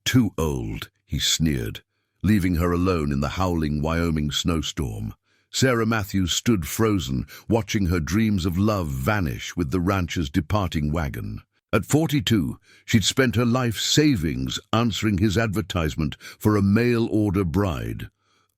Too old, he sneered, leaving her alone in the howling Wyoming snowstorm. Sarah Matthews stood frozen, watching her dreams of love vanish with the rancher's departing wagon. At 42, she'd spent her life savings answering his advertisement for a mail-order bride,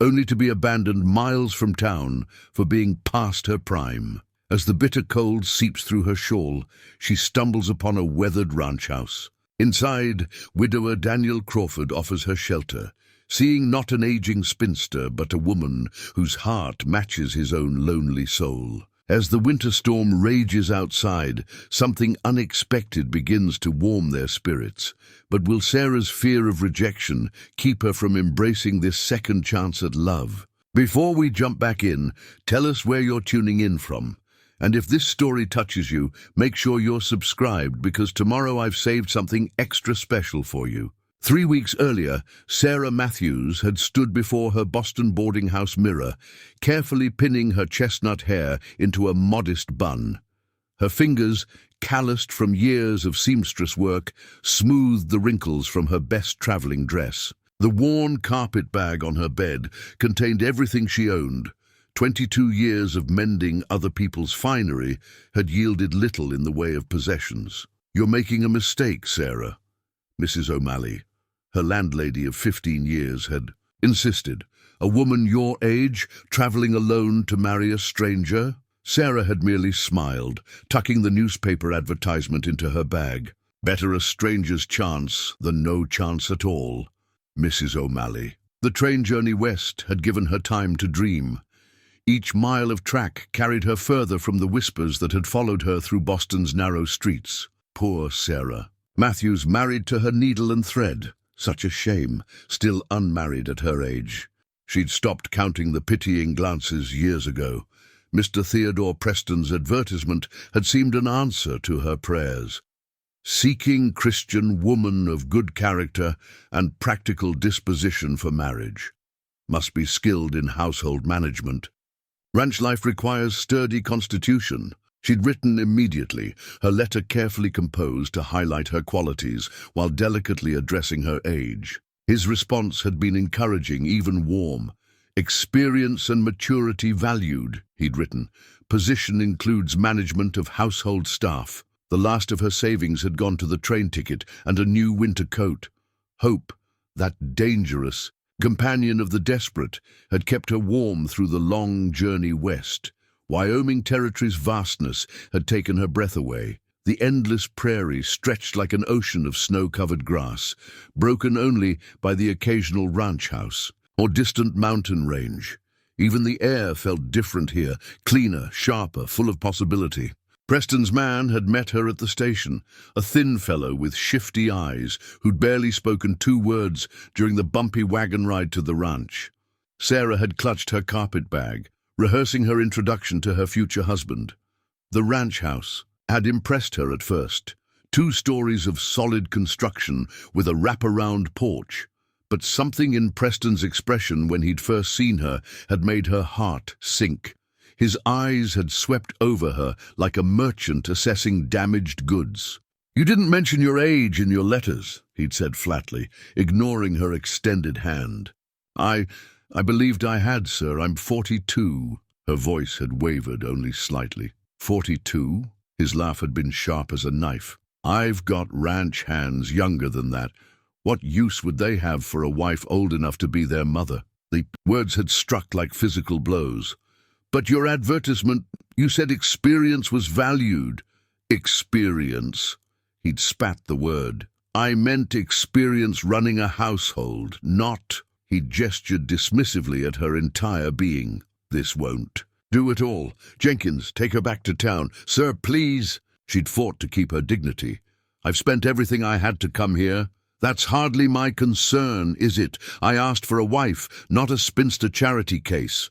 only to be abandoned miles from town for being past her prime. As the bitter cold seeps through her shawl, she stumbles upon a weathered ranch house. Inside, widower Daniel Crawford offers her shelter, seeing not an aging spinster but a woman whose heart matches his own lonely soul. As the winter storm rages outside, something unexpected begins to warm their spirits. But will Sarah's fear of rejection keep her from embracing this second chance at love? Before we jump back in, tell us where you're tuning in from. And if this story touches you, make sure you're subscribed, because tomorrow I've saved something extra special for you. 3 weeks earlier, Sarah Matthews had stood before her Boston boarding house mirror, carefully pinning her chestnut hair into a modest bun. Her fingers, calloused from years of seamstress work, smoothed the wrinkles from her best traveling dress. The worn carpet bag on her bed contained everything she owned. 22 years of mending other people's finery had yielded little in the way of possessions. "You're making a mistake, Sarah," Mrs. O'Malley, her landlady of 15 years, had insisted. "A woman your age, traveling alone to marry a stranger?" Sarah had merely smiled, tucking the newspaper advertisement into her bag. "Better a stranger's chance than no chance at all, Mrs. O'Malley." The train journey west had given her time to dream. Each mile of track carried her further from the whispers that had followed her through Boston's narrow streets. Poor Sarah Matthews, married to her needle and thread. Such a shame, still unmarried at her age. She'd stopped counting the pitying glances years ago. Mr. Theodore Preston's advertisement had seemed an answer to her prayers. Seeking Christian woman of good character and practical disposition for marriage. Must be skilled in household management. Ranch life requires sturdy constitution. She'd written immediately, her letter carefully composed to highlight her qualities while delicately addressing her age. His response had been encouraging, even warm. "Experience and maturity valued," he'd written. "Position includes management of household staff." The last of her savings had gone to the train ticket and a new winter coat. Hope, that dangerous companion of the desperate, had kept her warm through the long journey west. Wyoming Territory's vastness had taken her breath away. The endless prairie stretched like an ocean of snow-covered grass, broken only by the occasional ranch house or distant mountain range. Even the air felt different here, cleaner, sharper, full of possibility. Preston's man had met her at the station, a thin fellow with shifty eyes who'd barely spoken 2 words during the bumpy wagon ride to the ranch. Sarah had clutched her carpet bag, rehearsing her introduction to her future husband. The ranch house had impressed her at first. 2 stories of solid construction with a wraparound porch. But something in Preston's expression when he'd first seen her had made her heart sink. His eyes had swept over her like a merchant assessing damaged goods. "You didn't mention your age in your letters," he'd said flatly, ignoring her extended hand. I believed I had, sir. I'm 42. Her voice had wavered only slightly. 42? His laugh had been sharp as a knife. "I've got ranch hands younger than that. What use would they have for a wife old enough to be their mother?" The words had struck like physical blows. "But your advertisement, you said experience was valued." "Experience?" He'd spat the word. "I meant experience running a household, not..." He gestured dismissively at her entire being. "This won't do at all. Jenkins, take her back to town." "Sir, please." She'd fought to keep her dignity. "I've spent everything I had to come here." "That's hardly my concern, is it? I asked for a wife, not a spinster charity case."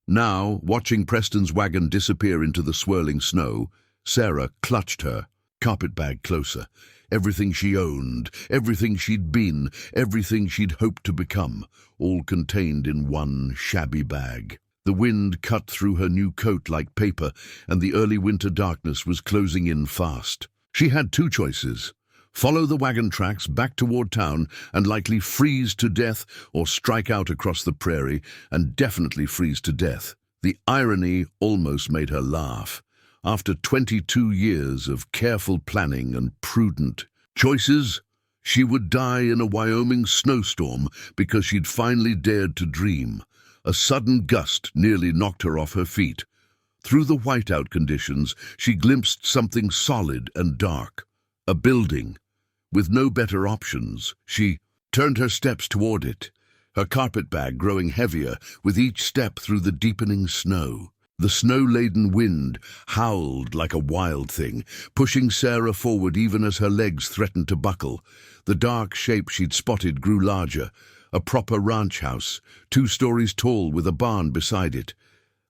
Now, watching Preston's wagon disappear into the swirling snow, Sarah clutched her carpetbag closer. Everything she owned, everything she'd been, everything she'd hoped to become, all contained in one shabby bag. The wind cut through her new coat like paper, and the early winter darkness was closing in fast. She had 2 choices. follow the wagon tracks back toward town and likely freeze to death or strike out across the prairie and definitely freeze to death. The irony almost made her laugh. After 22 years of careful planning and prudent choices, she would die in a Wyoming snowstorm because she'd finally dared to dream. A sudden gust nearly knocked her off her feet. Through the whiteout conditions, she glimpsed something solid and dark. A building. With no better options, she turned her steps toward it, her carpet bag growing heavier with each step through the deepening snow. The snow-laden wind howled like a wild thing, pushing Sarah forward even as her legs threatened to buckle. The dark shape she'd spotted grew larger, a proper ranch house, 2 stories tall with a barn beside it.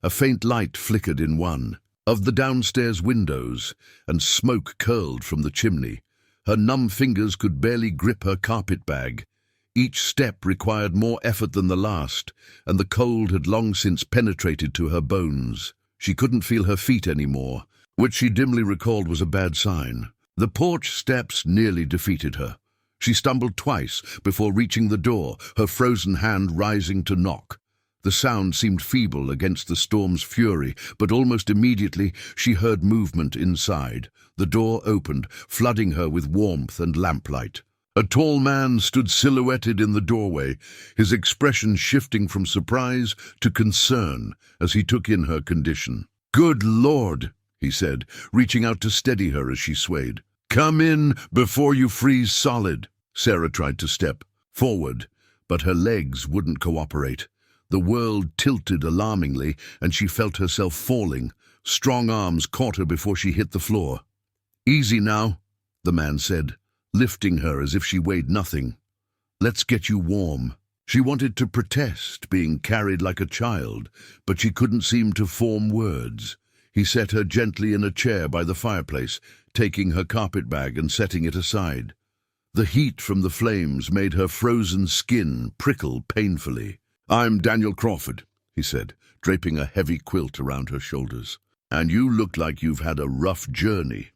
A faint light flickered in one of the downstairs windows, and smoke curled from the chimney. Her numb fingers could barely grip her carpet bag. Each step required more effort than the last, and the cold had long since penetrated to her bones. She couldn't feel her feet anymore, which she dimly recalled was a bad sign. The porch steps nearly defeated her. She stumbled twice before reaching the door, her frozen hand rising to knock. The sound seemed feeble against the storm's fury, but almost immediately she heard movement inside. The door opened, flooding her with warmth and lamplight. A tall man stood silhouetted in the doorway, his expression shifting from surprise to concern as he took in her condition. "Good Lord," he said, reaching out to steady her as she swayed. "Come in before you freeze solid." Sarah tried to step forward, but her legs wouldn't cooperate. The world tilted alarmingly, and she felt herself falling. Strong arms caught her before she hit the floor. "Easy now," the man said, lifting her as if she weighed nothing. "Let's get you warm." She wanted to protest, being carried like a child, but she couldn't seem to form words. He set her gently in a chair by the fireplace, taking her carpet bag and setting it aside. The heat from the flames made her frozen skin prickle painfully. "I'm Daniel Crawford," he said, draping a heavy quilt around her shoulders. "And you look like you've had a rough journey."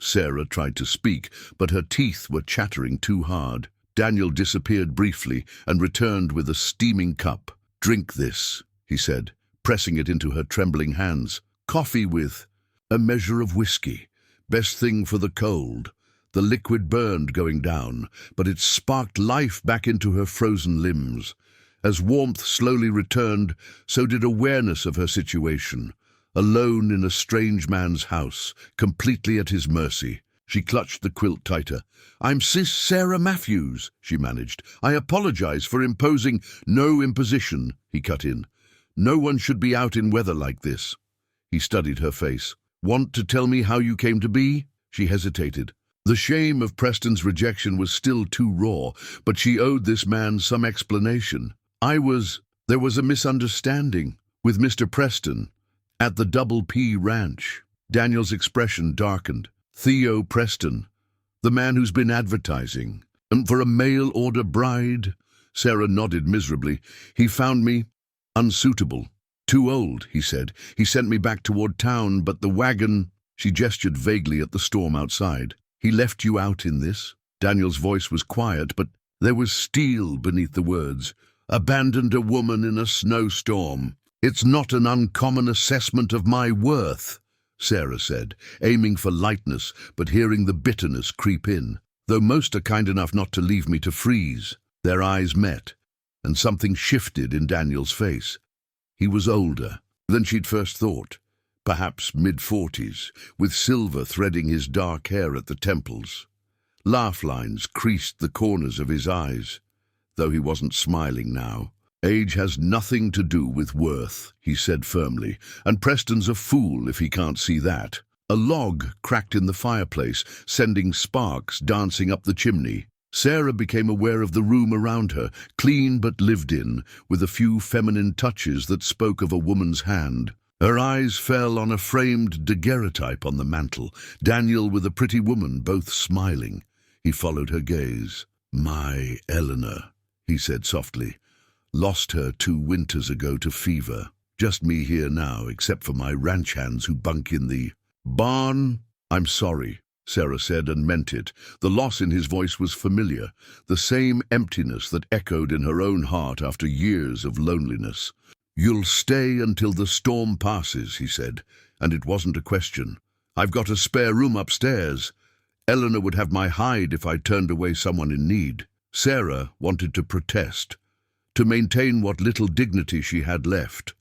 Sarah tried to speak, but her teeth were chattering too hard. Daniel disappeared briefly and returned with a steaming cup. "Drink this," he said, pressing it into her trembling hands. "Coffee with a measure of whiskey. Best thing for the cold." The liquid burned going down, but it sparked life back into her frozen limbs. As warmth slowly returned, so did awareness of her situation. Alone in a strange man's house, completely at his mercy. She clutched the quilt tighter. "I'm Sis Sarah Matthews," she managed. "I apologize for imposing." "No imposition," he cut in. "No one should be out in weather like this." He studied her face. "Want to tell me how you came to be?" She hesitated. The shame of Preston's rejection was still too raw, but she owed this man some explanation. There was a misunderstanding with Mr. Preston at the Double P Ranch." Daniel's expression darkened. "Theo Preston, the man who's been advertising. And for a mail-order bride?" Sarah nodded miserably. "He found me unsuitable. Too old," he said. "He sent me back toward town, but the wagon—" She gestured vaguely at the storm outside. "He left you out in this?" Daniel's voice was quiet, but there was steel beneath the words. "Abandoned a woman in a snowstorm. It's not an uncommon assessment of my worth," Sarah said, aiming for lightness, but hearing the bitterness creep in. "Though most are kind enough not to leave me to freeze." Their eyes met, and something shifted in Daniel's face. He was older than she'd first thought, perhaps mid-40s, with silver threading his dark hair at the temples. Laugh lines creased the corners of his eyes, though he wasn't smiling now. "Age has nothing to do with worth," he said firmly, "and Preston's a fool if he can't see that." A log cracked in the fireplace, sending sparks dancing up the chimney. Sarah became aware of the room around her, clean but lived in, with a few feminine touches that spoke of a woman's hand. Her eyes fell on a framed daguerreotype on the mantel, Daniel with a pretty woman, both smiling. He followed her gaze. "My Eleanor," he said softly. "Lost her 2 winters ago to fever. Just me here now, except for my ranch hands who bunk in the barn." "I'm sorry," Sarah said, and meant it. The loss in his voice was familiar, the same emptiness that echoed in her own heart after years of loneliness. "You'll stay until the storm passes," he said, and it wasn't a question. "I've got a spare room upstairs. Eleanor would have my hide if I turned away someone in need." Sarah wanted to protest, to maintain what little dignity she had left.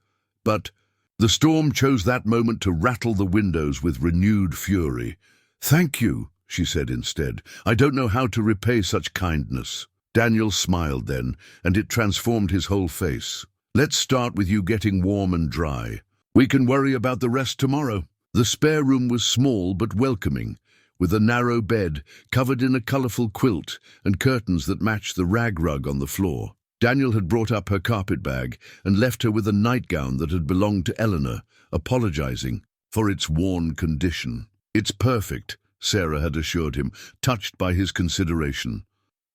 But the storm chose that moment to rattle the windows with renewed fury. "Thank you," she said instead. "I don't know how to repay such kindness." Daniel smiled then, and it transformed his whole face. "Let's start with you getting warm and dry. We can worry about the rest tomorrow." The spare room was small but welcoming, with a narrow bed covered in a colourful quilt and curtains that matched the rag rug on the floor. Daniel had brought up her carpet bag and left her with a nightgown that had belonged to Eleanor, apologizing for its worn condition. "It's perfect," Sarah had assured him, touched by his consideration.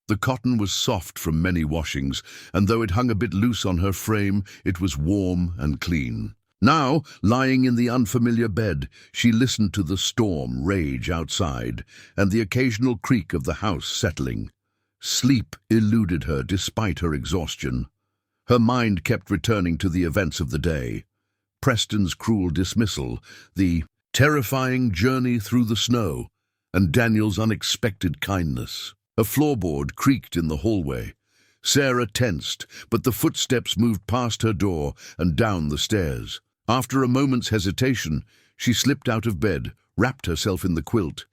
The cotton was soft from many washings, and though it hung a bit loose on her frame, it was warm and clean. Now, lying in the unfamiliar bed, she listened to the storm rage outside and the occasional creak of the house settling. Sleep eluded her despite her exhaustion. Her mind kept returning to the events of the day. Preston's cruel dismissal, the terrifying journey through the snow, and Daniel's unexpected kindness. A floorboard creaked in the hallway. Sarah tensed, but the footsteps moved past her door and down the stairs. After a moment's hesitation, she slipped out of bed, wrapped herself in the quilt,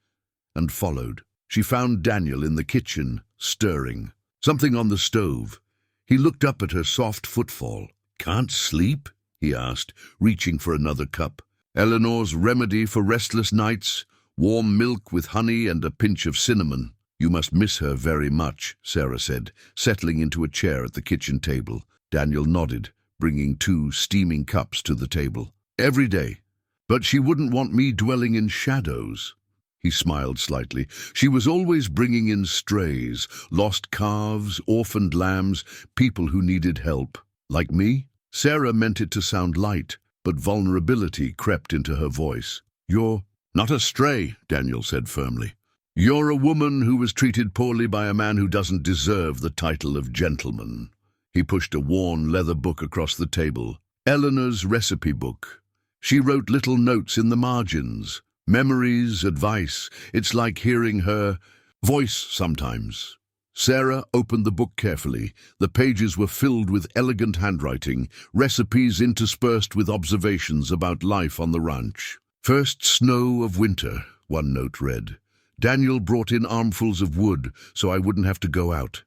and followed. She found Daniel in the kitchen, stirring. Something on the stove. He looked up at her soft footfall. "Can't sleep?" he asked, reaching for another cup. "Eleanor's remedy for restless nights, warm milk with honey and a pinch of cinnamon." "You must miss her very much," Sarah said, settling into a chair at the kitchen table. Daniel nodded, bringing 2 steaming cups to the table. "Every day. But she wouldn't want me dwelling in shadows." He smiled slightly. "She was always bringing in strays, lost calves, orphaned lambs, people who needed help. Like me?" Sarah meant it to sound light, but vulnerability crept into her voice. "You're not a stray," Daniel said firmly. "You're a woman who was treated poorly by a man who doesn't deserve the title of gentleman." He pushed a worn leather book across the table. "Eleanor's recipe book. She wrote little notes in the margins. Memories, advice. It's like hearing her voice sometimes." Sarah opened the book carefully. The pages were filled with elegant handwriting, recipes interspersed with observations about life on the ranch. "First snow of winter," one note read. "Daniel brought in armfuls of wood so I wouldn't have to go out.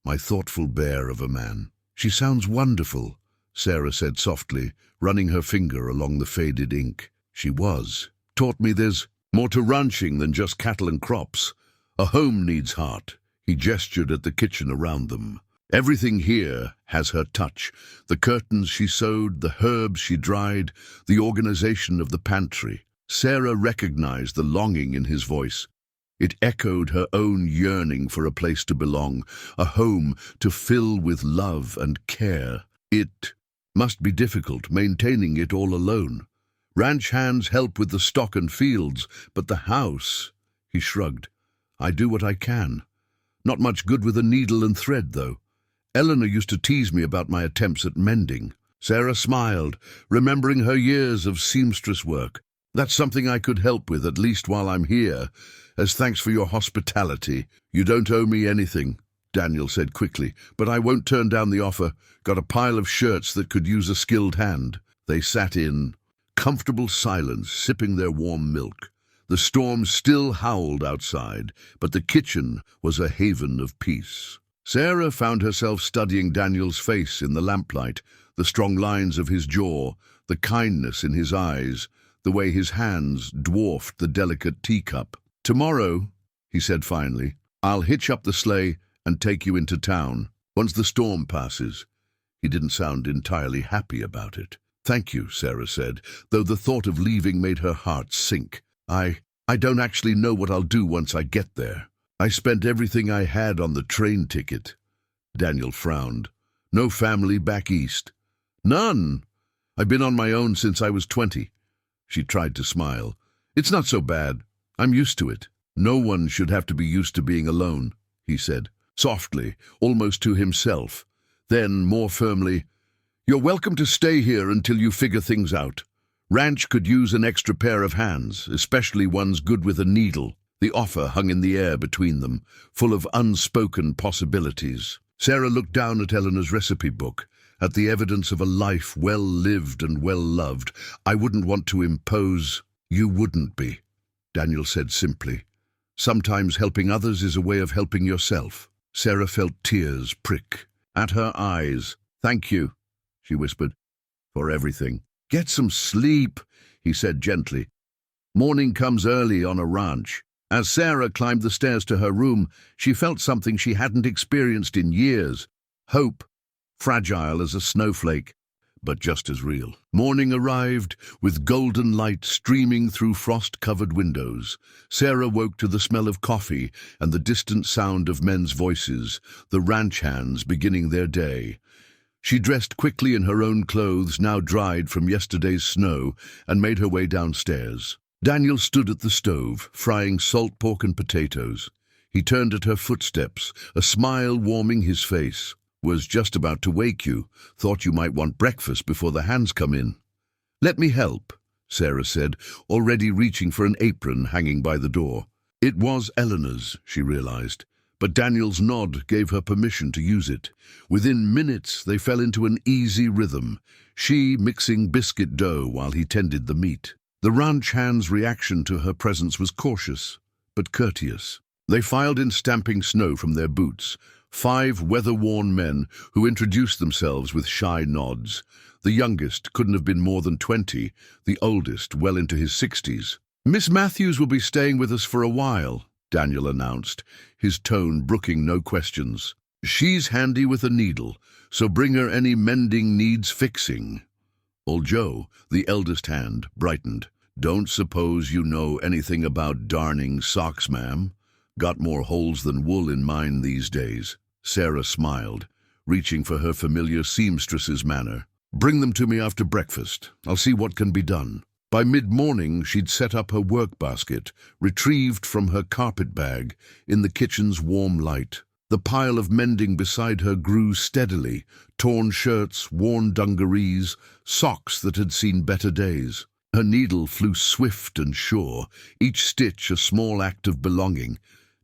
My thoughtful bear of a man." "She sounds wonderful," Sarah said softly, running her finger along the faded ink. "She was. Taught me there's more to ranching than just cattle and crops. A home needs heart." He gestured at the kitchen around them. "Everything here has her touch. The curtains she sewed, the herbs she dried, the organization of the pantry." Sarah recognized the longing in his voice. It echoed her own yearning for a place to belong, a home to fill with love and care. It must be difficult maintaining it all alone. Ranch hands help with the stock and fields, but the house, he shrugged. "I do what I can. Not much good with a needle and thread, though. Eleanor used to tease me about my attempts at mending." Sarah smiled, remembering her years of seamstress work. "That's something I could help with, at least while I'm here. As thanks for your hospitality." "You don't owe me anything," Daniel said quickly, "but I won't turn down the offer. Got a pile of shirts that could use a skilled hand." They sat in comfortable silence, sipping their warm milk. The storm still howled outside, but the kitchen was a haven of peace. Sarah found herself studying Daniel's face in the lamplight, the strong lines of his jaw, the kindness in his eyes, the way his hands dwarfed the delicate teacup. "Tomorrow," he said finally, "I'll hitch up the sleigh and take you into town, once the storm passes." He didn't sound entirely happy about it. "Thank you," Sarah said, though the thought of leaving made her heart sink. I don't actually know what I'll do once I get there. I spent everything I had on the train ticket." Daniel frowned. "No family back east?" "None. I've been on my own since I was 20. She tried to smile. "It's not so bad. I'm used to it." No one should have to be used to being alone, he said, softly, almost to himself. Then, more firmly, "You're welcome to stay here until you figure things out. Ranch could use an extra pair of hands, especially ones good with a needle." The offer hung in the air between them, full of unspoken possibilities. Sarah looked down at Eleanor's recipe book, at the evidence of a life well lived and well loved. "I wouldn't want to impose—" "You wouldn't be," Daniel said simply. "Sometimes helping others is a way of helping yourself." Sarah felt tears prick at her eyes. "Thank you," she whispered, "for everything." "Get some sleep," he said gently. "Morning comes early on a ranch." As Sarah climbed the stairs to her room, she felt something she hadn't experienced in years. Hope, fragile as a snowflake, but just as real. Morning arrived, with golden light streaming through frost-covered windows. Sarah woke to the smell of coffee and the distant sound of men's voices, the ranch hands beginning their day. She dressed quickly in her own clothes, now dried from yesterday's snow, and made her way downstairs. Daniel stood at the stove, frying salt pork and potatoes. He turned at her footsteps, a smile warming his face. "Was just about to wake you. Thought you might want breakfast before the hands come in." "Let me help," Sarah said, already reaching for an apron hanging by the door. It was Eleanor's, she realized, but Daniel's nod gave her permission to use it. Within minutes they fell into an easy rhythm, she mixing biscuit dough while he tended the meat. The ranch hand's reaction to her presence was cautious, but courteous. They filed in, stamping snow from their boots, 5 weather-worn men who introduced themselves with shy nods. The youngest couldn't have been more than 20, the oldest well into his 60s. "Miss Matthews will be staying with us for a while," Daniel announced, his tone brooking no questions. "She's handy with a needle, so bring her any mending needs fixing." Old Joe, the eldest hand, brightened. "Don't suppose you know anything about darning socks, ma'am? Got more holes than wool in mine these days." Sarah smiled, reaching for her familiar seamstress's manner. "Bring them to me after breakfast. I'll see what can be done." By mid-morning, she'd set up her work basket, retrieved from her carpet bag, in the kitchen's warm light. The pile of mending beside her grew steadily, torn shirts, worn dungarees, socks that had seen better days. Her needle flew swift and sure, each stitch a small act of belonging.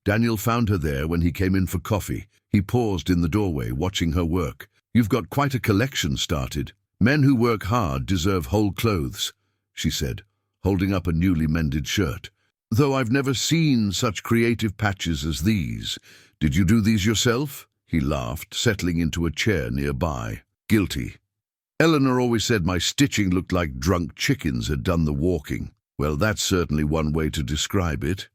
Daniel found her there when he came in for coffee. He paused in the doorway, watching her work. "You've got quite a collection started." "Men who work hard deserve whole clothes," she said, holding up a newly mended shirt. "Though I've never seen such creative patches as these. Did you do these yourself?" He laughed, settling into a chair nearby. "Guilty. Eleanor always said my stitching looked like drunk chickens had done the walking." "Well, that's certainly one way to describe it."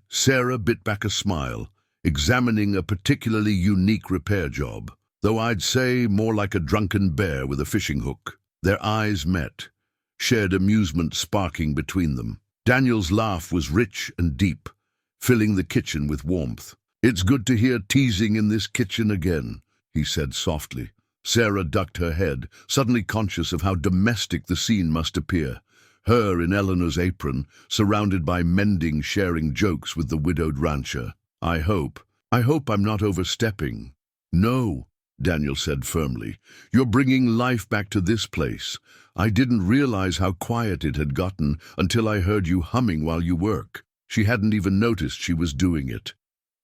Sarah bit back a smile, examining a particularly unique repair job, though I'd say more like a drunken bear with a fishing hook. Their eyes met, shared amusement sparking between them. Daniel's laugh was rich and deep, filling the kitchen with warmth. "It's good to hear teasing in this kitchen again," he said softly. Sarah ducked her head, suddenly conscious of how domestic the scene must appear. Her in Eleanor's apron, surrounded by mending, sharing jokes with the widowed rancher. I hope I'm not overstepping." "No," Daniel said firmly. "You're bringing life back to this place. I didn't realize how quiet it had gotten until I heard you humming while you work." She hadn't even noticed she was doing it.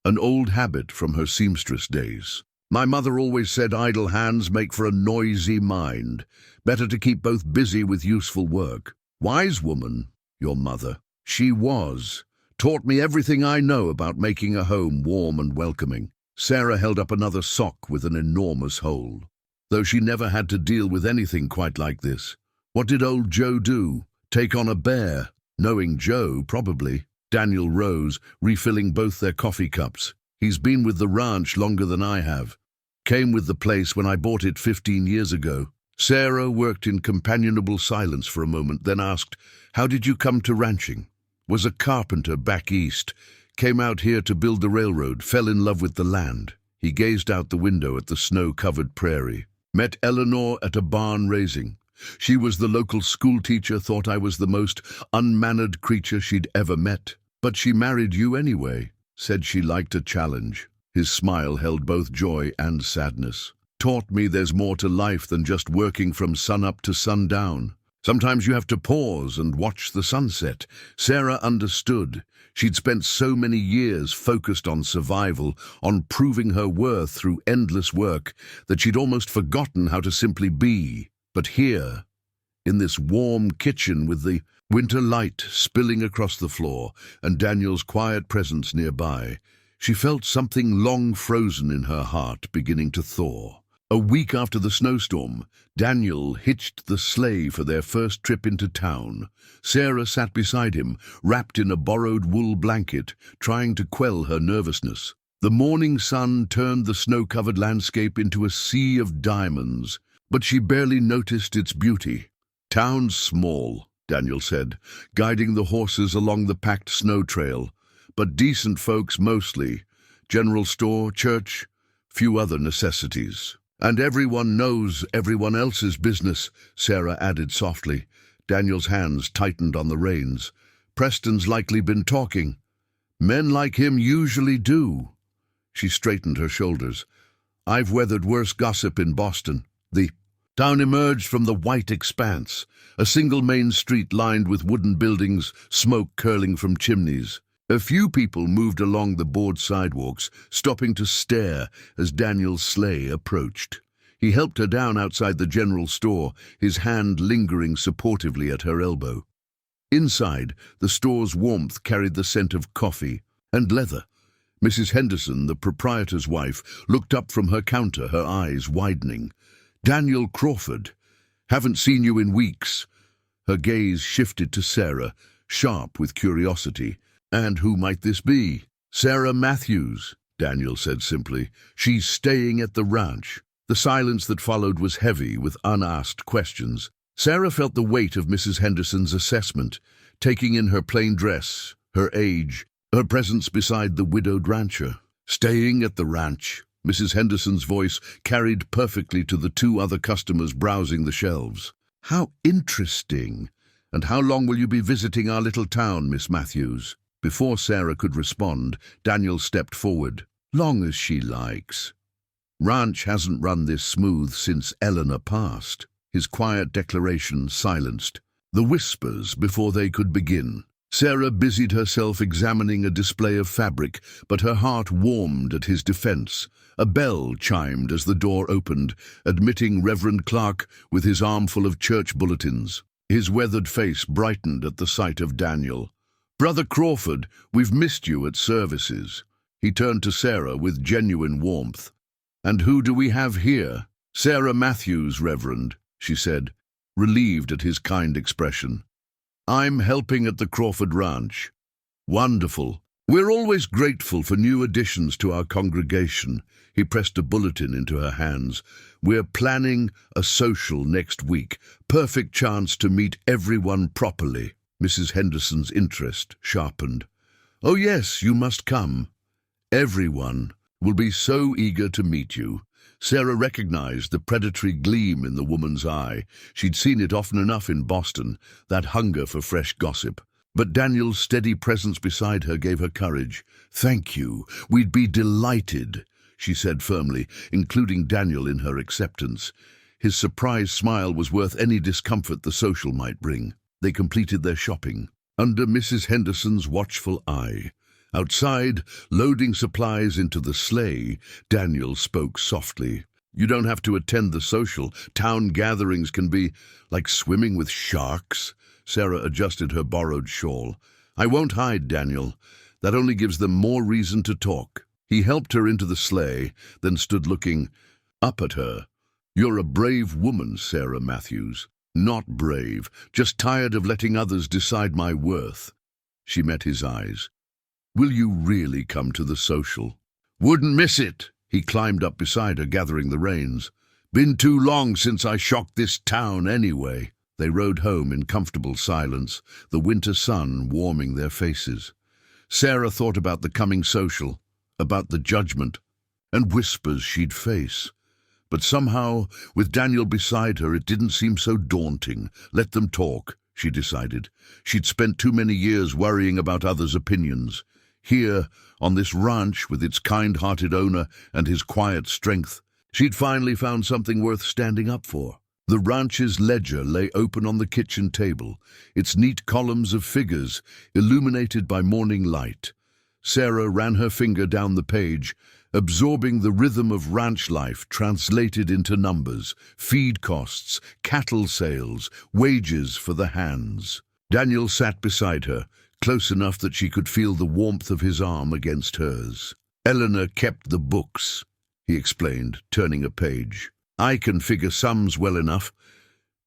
An old habit from her seamstress days. "My mother always said idle hands make for a noisy mind. Better to keep both busy with useful work. Wise woman, your mother." "She was. Taught me everything I know about making a home warm and welcoming." Sarah held up another sock with an enormous hole. "Though she never had to deal with anything quite like this. What did old Joe do? Take on a bear?" "Knowing Joe, probably." Daniel rose, refilling both their coffee cups. "He's been with the ranch longer than I have. Came with the place when I bought it 15 years ago." Sarah worked in companionable silence for a moment, then asked, "How did you come to ranching?" "Was a carpenter back east. Came out here to build the railroad, fell in love with the land." He gazed out the window at the snow-covered prairie. "Met Eleanor at a barn raising. She was the local schoolteacher, thought I was the most unmannered creature she'd ever met. But she married you anyway, said she liked a challenge. His smile held both joy and sadness. Taught me there's more to life than just working from sunup to sundown. Sometimes you have to pause and watch the sunset. Sarah understood. She'd spent so many years focused on survival, on proving her worth through endless work, that she'd almost forgotten how to simply be. But here, in this warm kitchen with the winter light spilling across the floor and Daniel's quiet presence nearby, she felt something long frozen in her heart beginning to thaw. A week after the snowstorm, Daniel hitched the sleigh for their first trip into town. Sarah sat beside him, wrapped in a borrowed wool blanket, trying to quell her nervousness. The morning sun turned the snow-covered landscape into a sea of diamonds, but she barely noticed its beauty. "Town's small," Daniel said, guiding the horses along the packed snow trail, "but decent folks mostly. General store, church, few other necessities." "And everyone knows everyone else's business," Sarah added softly. Daniel's hands tightened on the reins. "Preston's likely been talking. Men like him usually do." She straightened her shoulders. "I've weathered worse gossip in Boston." The town emerged from the white expanse, a single main street lined with wooden buildings, smoke curling from chimneys. A few people moved along the board sidewalks, stopping to stare as Daniel's sleigh approached. He helped her down outside the general store, his hand lingering supportively at her elbow. Inside, the store's warmth carried the scent of coffee and leather. Mrs. Henderson, the proprietor's wife, looked up from her counter, her eyes widening. "Daniel Crawford. Haven't seen you in weeks." Her gaze shifted to Sarah, sharp with curiosity. "And who might this be?" "Sarah Matthews," Daniel said simply. "She's staying at the ranch." The silence that followed was heavy with unasked questions. Sarah felt the weight of Mrs. Henderson's assessment, taking in her plain dress, her age, her presence beside the widowed rancher. "Staying at the ranch." Mrs. Henderson's voice carried perfectly to the two other customers browsing the shelves. "How interesting. And how long will you be visiting our little town, Miss Matthews?" Before Sarah could respond, Daniel stepped forward. "Long as she likes. Ranch hasn't run this smooth since Eleanor passed." His quiet declaration silenced the whispers before they could begin. Sarah busied herself examining a display of fabric, but her heart warmed at his defense. A bell chimed as the door opened, admitting Reverend Clark with his armful of church bulletins. His weathered face brightened at the sight of Daniel. "Brother Crawford, we've missed you at services." He turned to Sarah with genuine warmth. "And who do we have here?" "Sarah Matthews, Reverend," she said, relieved at his kind expression. "I'm helping at the Crawford Ranch." "Wonderful. We're always grateful for new additions to our congregation." He pressed a bulletin into her hands. "We're planning a social next week. Perfect chance to meet everyone properly." Mrs. Henderson's interest sharpened. "Oh yes, you must come. Everyone will be so eager to meet you." Sarah recognized the predatory gleam in the woman's eye. She'd seen it often enough in Boston, that hunger for fresh gossip. But Daniel's steady presence beside her gave her courage. "Thank you. We'd be delighted," she said firmly, including Daniel in her acceptance. His surprised smile was worth any discomfort the social might bring. They completed their shopping under Mrs. Henderson's watchful eye. Outside, loading supplies into the sleigh, Daniel spoke softly. "You don't have to attend the social. Town gatherings can be like swimming with sharks." Sarah adjusted her borrowed shawl. "I won't hide, Daniel. That only gives them more reason to talk." He helped her into the sleigh, then stood looking up at her. "You're a brave woman, Sarah Matthews." "Not brave, just tired of letting others decide my worth." She met his eyes. "Will you really come to the social?" "Wouldn't miss it." He climbed up beside her, gathering the reins. "Been too long since I shocked this town anyway." They rode home in comfortable silence, the winter sun warming their faces. Sarah thought about the coming social, about the judgment and whispers she'd face. But somehow, with Daniel beside her, it didn't seem so daunting. Let them talk. she decided. She'd spent too many years worrying about others' opinions. Here, on this ranch with its kind-hearted owner and his quiet strength, she'd finally found something worth standing up for. The ranch's ledger lay open on the kitchen table, its neat columns of figures illuminated by morning light. Sarah ran her finger down the page, absorbing the rhythm of ranch life translated into numbers, feed costs, cattle sales, wages for the hands. Daniel sat beside her, close enough that she could feel the warmth of his arm against hers. "Eleanor kept the books," he explained, turning a page. "I can figure sums well enough,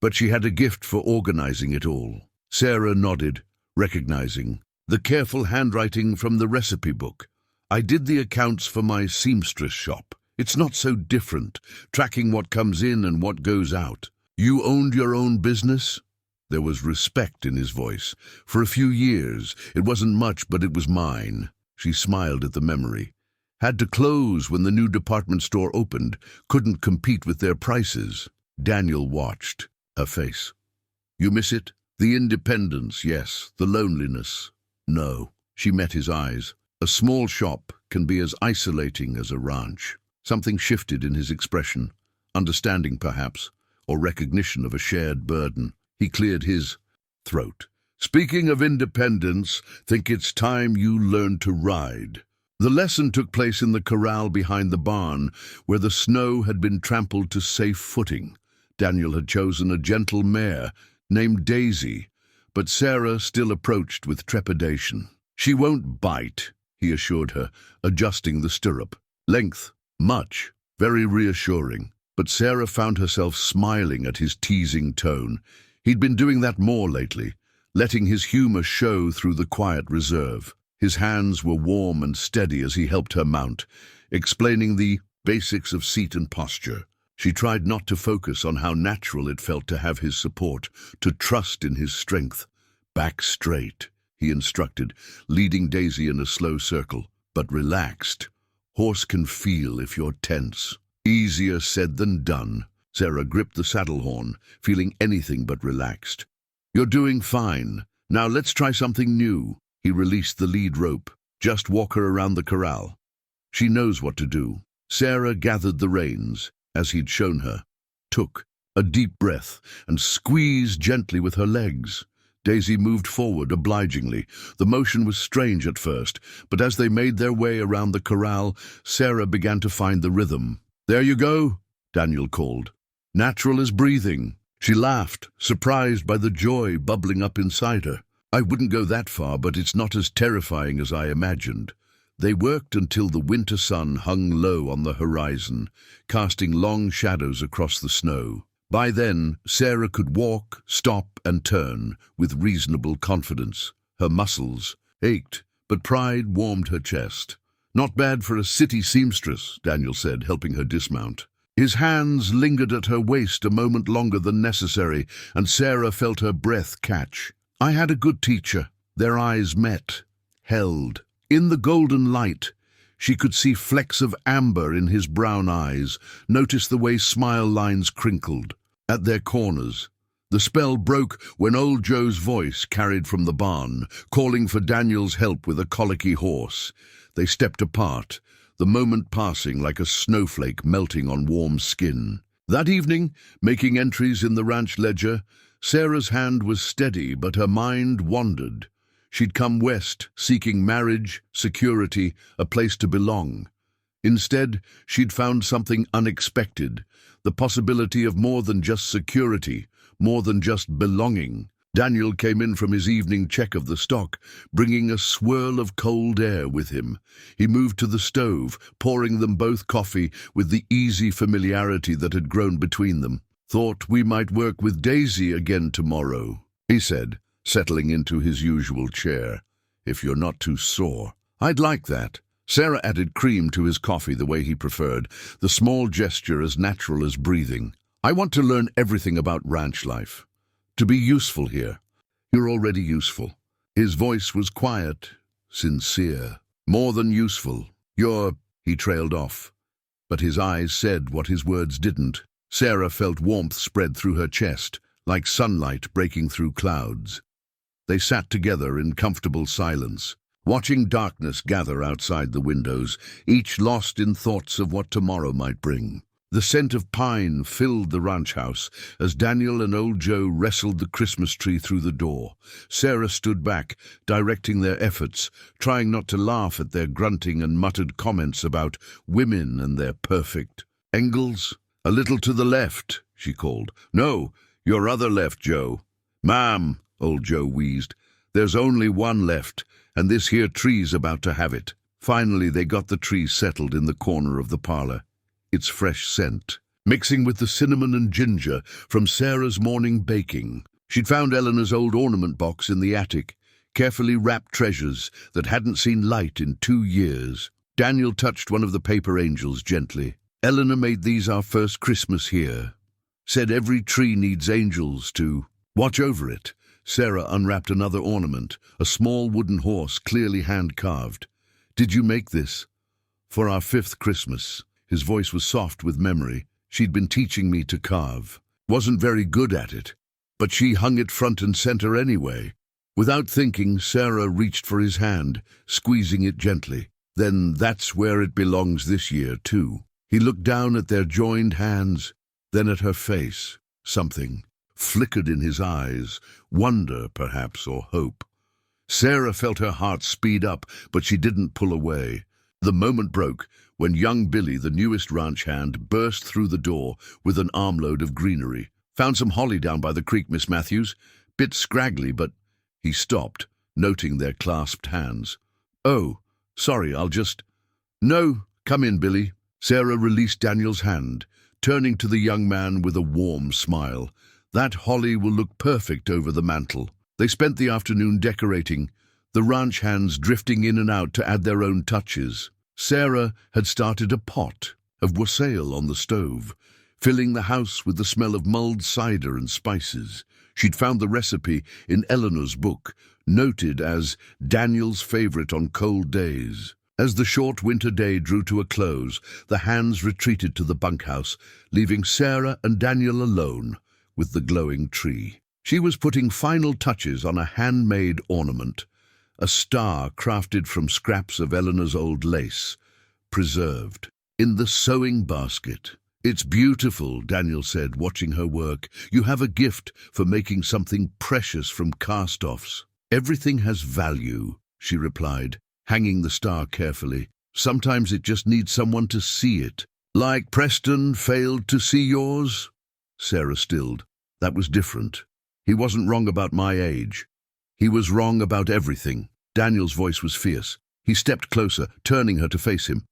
but she had a gift for organizing it all." Sarah nodded, recognizing the careful handwriting from the recipe book. "I did the accounts for my seamstress shop. It's not so different, tracking what comes in and what goes out." "You owned your own business?" There was respect in his voice. "For a few years. It wasn't much, but it was mine." She smiled at the memory. "Had to close when the new department store opened. Couldn't compete with their prices." Daniel watched her face. "You miss it? The independence, yes. The loneliness, no." She met his eyes. A small shop can be as isolating as a ranch. Something shifted in his expression, understanding perhaps, or recognition of a shared burden. He cleared his throat. "Speaking of independence, think it's time you learned to ride." The lesson took place in the corral behind the barn, where the snow had been trampled to safe footing. Daniel had chosen a gentle mare named Daisy, but Sarah still approached with trepidation. "She won't bite," he assured her, adjusting the stirrup. Length, much, very reassuring, but Sarah found herself smiling at his teasing tone. He'd been doing that more lately, letting his humor show through the quiet reserve. His hands were warm and steady as he helped her mount, explaining the basics of seat and posture. She tried not to focus on how natural it felt to have his support, to trust in his strength. "Back straight," he instructed, leading Daisy in a slow circle. "But relaxed. Horse can feel if you're tense." Easier said than done. Sarah gripped the saddle horn, feeling anything but relaxed. "You're doing fine. Now let's try something new." He released the lead rope. "Just walk her around the corral. She knows what to do." Sarah gathered the reins, as he'd shown her, took a deep breath, and squeezed gently with her legs. Daisy moved forward obligingly. The motion was strange at first, but as they made their way around the corral, Sarah began to find the rhythm. "There you go," Daniel called. "Natural as breathing." She laughed, surprised by the joy bubbling up inside her. "I wouldn't go that far, but it's not as terrifying as I imagined." They worked until the winter sun hung low on the horizon, casting long shadows across the snow. By then, Sarah could walk, stop, and turn with reasonable confidence. Her muscles ached, but pride warmed her chest. "Not bad for a city seamstress," Daniel said, helping her dismount. His hands lingered at her waist a moment longer than necessary, and Sarah felt her breath catch. "I had a good teacher." Their eyes met, held. In the golden light, she could see flecks of amber in his brown eyes, notice the way smile lines crinkled at their corners. The spell broke when old Joe's voice carried from the barn, calling for Daniel's help with a colicky horse. They stepped apart, the moment passing like a snowflake melting on warm skin. That evening, making entries in the ranch ledger, Sarah's hand was steady, but her mind wandered. She'd come west, seeking marriage, security, a place to belong. Instead, she'd found something unexpected, the possibility of more than just security, more than just belonging. Daniel came in from his evening check of the stock, bringing a swirl of cold air with him. He moved to the stove, pouring them both coffee with the easy familiarity that had grown between them. "Thought we might work with Daisy again tomorrow," he said, settling into his usual chair. "If you're not too sore." "I'd like that." Sarah added cream to his coffee the way he preferred, the small gesture as natural as breathing. "I want to learn everything about ranch life. To be useful here." "You're already useful." His voice was quiet, sincere. "More than useful. You're—" He trailed off, but his eyes said what his words didn't. Sarah felt warmth spread through her chest, like sunlight breaking through clouds. They sat together in comfortable silence, watching darkness gather outside the windows, each lost in thoughts of what tomorrow might bring. The scent of pine filled the ranch house as Daniel and old Joe wrestled the Christmas tree through the door. Sarah stood back, directing their efforts, trying not to laugh at their grunting and muttered comments about women and their perfect. "Engels, a little to the left," she called. "No, your other left, Joe." "Ma'am," old Joe wheezed, "there's only one left, and this here tree's about to have it." Finally, they got the tree settled in the corner of the parlor, its fresh scent mixing with the cinnamon and ginger from Sarah's morning baking. She'd found Eleanor's old ornament box in the attic, carefully wrapped treasures that hadn't seen light in 2 years. Daniel touched one of the paper angels gently. "Eleanor made these our first Christmas here. Said every tree needs angels to watch over it." Sarah unwrapped another ornament, a small wooden horse clearly hand-carved. "Did you make this?" "For our 5th Christmas." His voice was soft with memory. "She'd been teaching me to carve. Wasn't very good at it, but she hung it front and center anyway." Without thinking, Sarah reached for his hand, squeezing it gently. "Then that's where it belongs this year, too." He looked down at their joined hands, then at her face. Something flickered in his eyes, wonder, perhaps, or hope. Sarah felt her heart speed up, but she didn't pull away. The moment broke when young Billy, the newest ranch hand, burst through the door with an armload of greenery. "Found some holly down by the creek, Miss Matthews. Bit scraggly, but—" He stopped, noting their clasped hands. "Oh, sorry, I'll just—" "No, come in, Billy." Sarah released Daniel's hand, turning to the young man with a warm smile. "That holly will look perfect over the mantel." They spent the afternoon decorating, the ranch hands drifting in and out to add their own touches. Sarah had started a pot of wassail on the stove, filling the house with the smell of mulled cider and spices. She'd found the recipe in Eleanor's book, noted as Daniel's favorite on cold days. As the short winter day drew to a close, the hands retreated to the bunkhouse, leaving Sarah and Daniel alone with the glowing tree. She was putting final touches on a handmade ornament, a star crafted from scraps of Eleanor's old lace, preserved in the sewing basket. "It's beautiful," Daniel said, watching her work. "You have a gift for making something precious from cast-offs." "Everything has value," she replied, hanging the star carefully. "Sometimes it just needs someone to see it." "Like Preston failed to see yours?" Sarah stilled. "That was different. He wasn't wrong about my age. He was wrong about everything." Daniel's voice was fierce. He stepped closer, turning her to face him.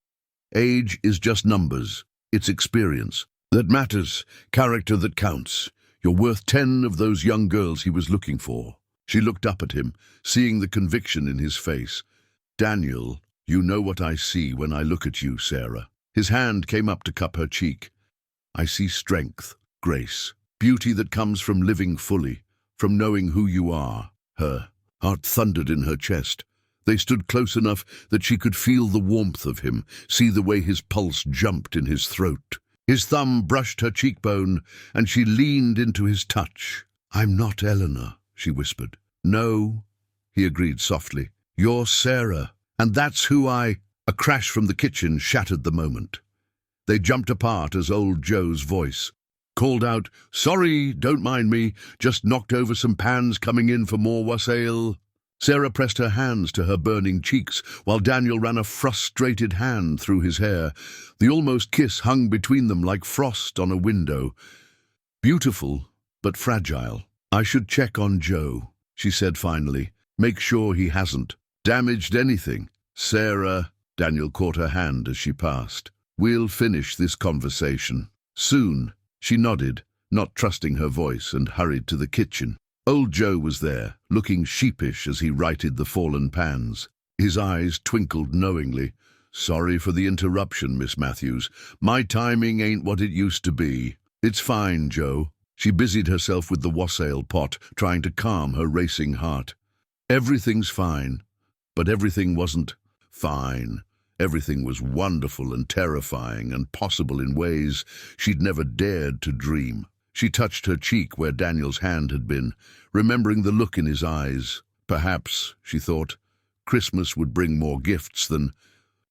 "Age is just numbers. It's experience that matters, character that counts. You're worth 10 of those young girls he was looking for." She looked up at him, seeing the conviction in his face. "Daniel, you know what I see when I look at you, Sarah." His hand came up to cup her cheek. "I see strength, grace, beauty that comes from living fully, from knowing who you are." Her heart thundered in her chest. They stood close enough that she could feel the warmth of him, see the way his pulse jumped in his throat. His thumb brushed her cheekbone, and she leaned into his touch. "I'm not Eleanor," she whispered. "No," he agreed softly. "You're Sarah, and that's who I—" A crash from the kitchen shattered the moment. They jumped apart as old Joe's voice called out, "Sorry, don't mind me, just knocked over some pans coming in for more wassail." Sarah pressed her hands to her burning cheeks, while Daniel ran a frustrated hand through his hair. The almost kiss hung between them like frost on a window. Beautiful, but fragile. "I should check on Joe," she said finally. "Make sure he hasn't damaged anything." "Sarah," Daniel caught her hand as she passed. "We'll finish this conversation soon." She nodded, not trusting her voice, and hurried to the kitchen. Old Joe was there, looking sheepish as he righted the fallen pans. His eyes twinkled knowingly. "Sorry for the interruption, Miss Matthews. My timing ain't what it used to be." "It's fine, Joe." She busied herself with the wassail pot, trying to calm her racing heart. "Everything's fine." But everything wasn't fine. Everything was wonderful and terrifying and possible in ways she'd never dared to dream. She touched her cheek where Daniel's hand had been, remembering the look in his eyes. Perhaps, she thought, Christmas would bring more gifts than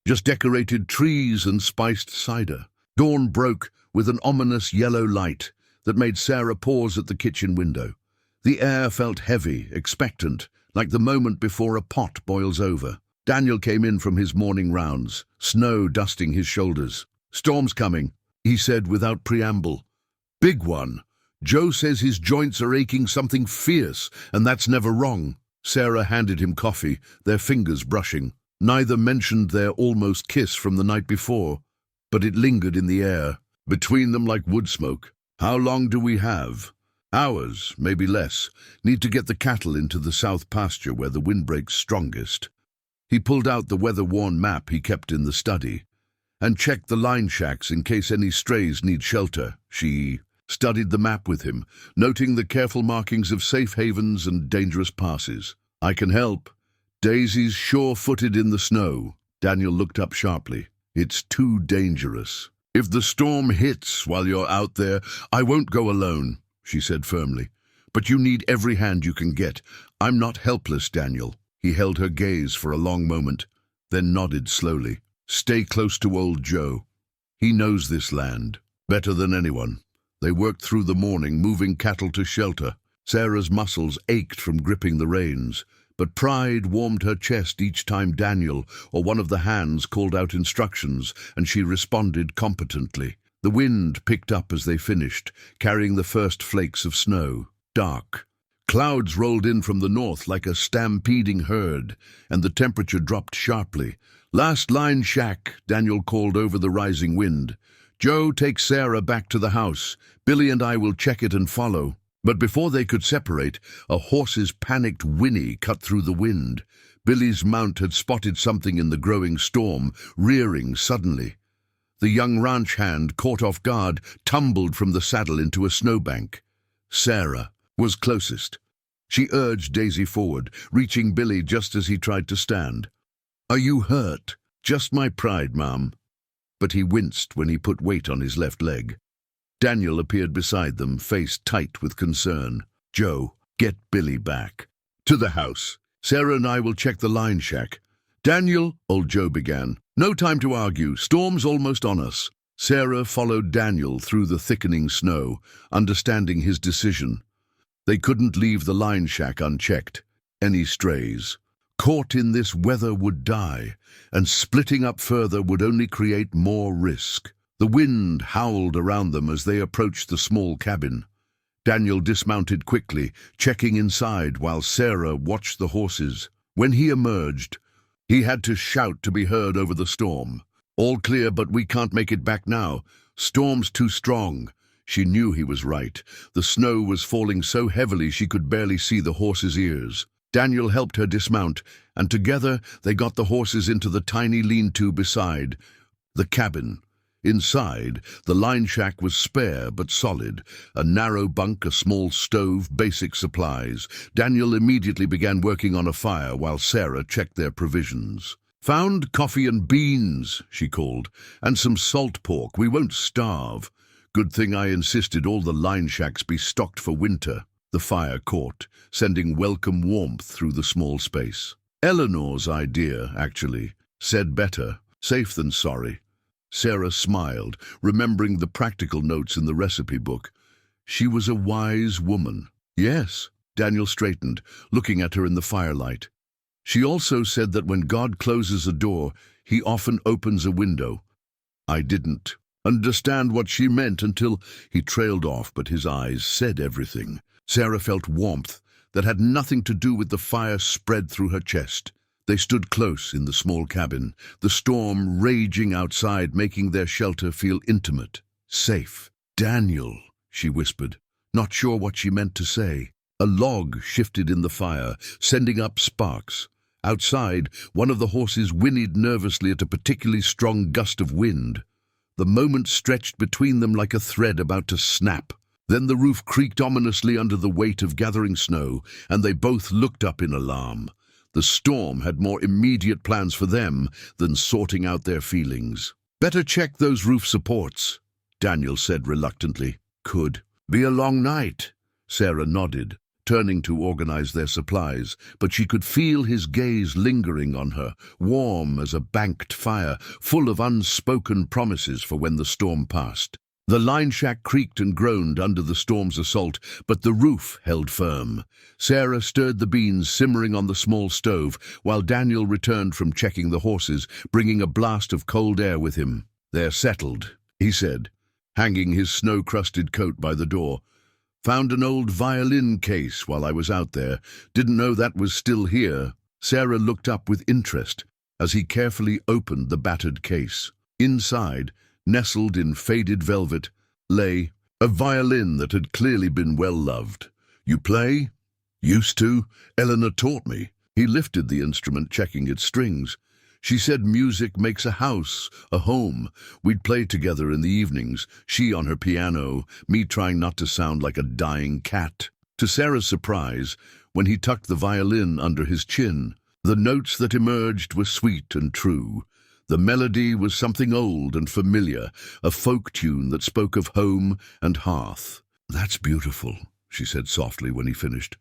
just decorated trees and spiced cider. Dawn broke with an ominous yellow light that made Sarah pause at the kitchen window. The air felt heavy, expectant, like the moment before a pot boils over. Daniel came in from his morning rounds, snow dusting his shoulders. "Storm's coming," he said without preamble. "Big one. Joe says his joints are aching something fierce, and that's never wrong." Sarah handed him coffee, their fingers brushing. Neither mentioned their almost kiss from the night before, but it lingered in the air, between them like wood smoke. "How long do we have?" "Hours, maybe less. Need to get the cattle into the south pasture where the windbreak's strongest." He pulled out the weather-worn map he kept in the study and checked the line shacks in case any strays need shelter. She studied the map with him, noting the careful markings of safe havens and dangerous passes. "I can help. Daisy's sure-footed in the snow." Daniel looked up sharply. "It's too dangerous. If the storm hits while you're out there, I won't go alone," she said firmly. "But you need every hand you can get. I'm not helpless, Daniel." He held her gaze for a long moment, then nodded slowly. "Stay close to old Joe. He knows this land better than anyone." They worked through the morning, moving cattle to shelter. Sarah's muscles ached from gripping the reins, but pride warmed her chest each time Daniel or one of the hands called out instructions, and she responded competently. The wind picked up as they finished, carrying the first flakes of snow. Dark. Clouds rolled in from the north like a stampeding herd, and the temperature dropped sharply. "Last line shack," Daniel called over the rising wind. "Joe, take Sarah back to the house. Billy and I will check it and follow." But before they could separate, a horse's panicked whinny cut through the wind. Billy's mount had spotted something in the growing storm, rearing suddenly. The young ranch hand, caught off guard, tumbled from the saddle into a snowbank. Sarah was closest. She urged Daisy forward, reaching Billy just as he tried to stand. "Are you hurt?" "Just my pride, Mom." But he winced when he put weight on his left leg. Daniel appeared beside them, face tight with concern. "Joe, get Billy back." "To the house. Sarah and I will check the line shack." "Daniel," old Joe began. "No time to argue. Storm's almost on us." Sarah followed Daniel through the thickening snow, understanding his decision. They couldn't leave the line shack unchecked. Any strays caught in this weather would die, and splitting up further would only create more risk. The wind howled around them as they approached the small cabin. Daniel dismounted quickly, checking inside while Sarah watched the horses. When he emerged, he had to shout to be heard over the storm. "All clear, but we can't make it back now. Storm's too strong." She knew he was right. The snow was falling so heavily she could barely see the horses' ears. Daniel helped her dismount, and together they got the horses into the tiny lean-to beside the cabin. Inside, the line shack was spare but solid. A narrow bunk, a small stove, basic supplies. Daniel immediately began working on a fire while Sarah checked their provisions. "Found coffee and beans," she called, "and some salt pork. We won't starve." "Good thing I insisted all the line shacks be stocked for winter." The fire caught, sending welcome warmth through the small space. "Eleanor's idea, actually. Said better. Safe than sorry." Sarah smiled, remembering the practical notes in the recipe book. She was a wise woman. "Yes." Daniel straightened, looking at her in the firelight. "She also said that when God closes a door, he often opens a window." I didn't understand what she meant until he trailed off, but his eyes said everything. Sarah felt warmth that had nothing to do with the fire spread through her chest. They stood close in the small cabin, the storm raging outside, making their shelter feel intimate, safe. "Daniel," she whispered, not sure what she meant to say. A log shifted in the fire, sending up sparks. Outside, one of the horses whinnied nervously at a particularly strong gust of wind. The moment stretched between them like a thread about to snap. Then the roof creaked ominously under the weight of gathering snow, and they both looked up in alarm. The storm had more immediate plans for them than sorting out their feelings. "Better check those roof supports," Daniel said reluctantly. "Could Be a long night. Sarah nodded, turning to organize their supplies, but she could feel his gaze lingering on her, warm as a banked fire, full of unspoken promises for when the storm passed. The line shack creaked and groaned under the storm's assault, but the roof held firm. Sarah stirred the beans simmering on the small stove, while Daniel returned from checking the horses, bringing a blast of cold air with him. "They're settled," he said, hanging his snow-crusted coat by the door. "Found an old violin case while I was out there. Didn't know that was still here." Sarah looked up with interest as he carefully opened the battered case. Inside, nestled in faded velvet, lay a violin that had clearly been well loved. "You play?" "Used to. Eleanor taught me." He lifted the instrument, checking its strings. "She said music makes a house, a home. We'd play together in the evenings, she on her piano, me trying not to sound like a dying cat." To Sarah's surprise, when he tucked the violin under his chin, the notes that emerged were sweet and true. The melody was something old and familiar, a folk tune that spoke of home and hearth. "That's beautiful," she said softly when he finished.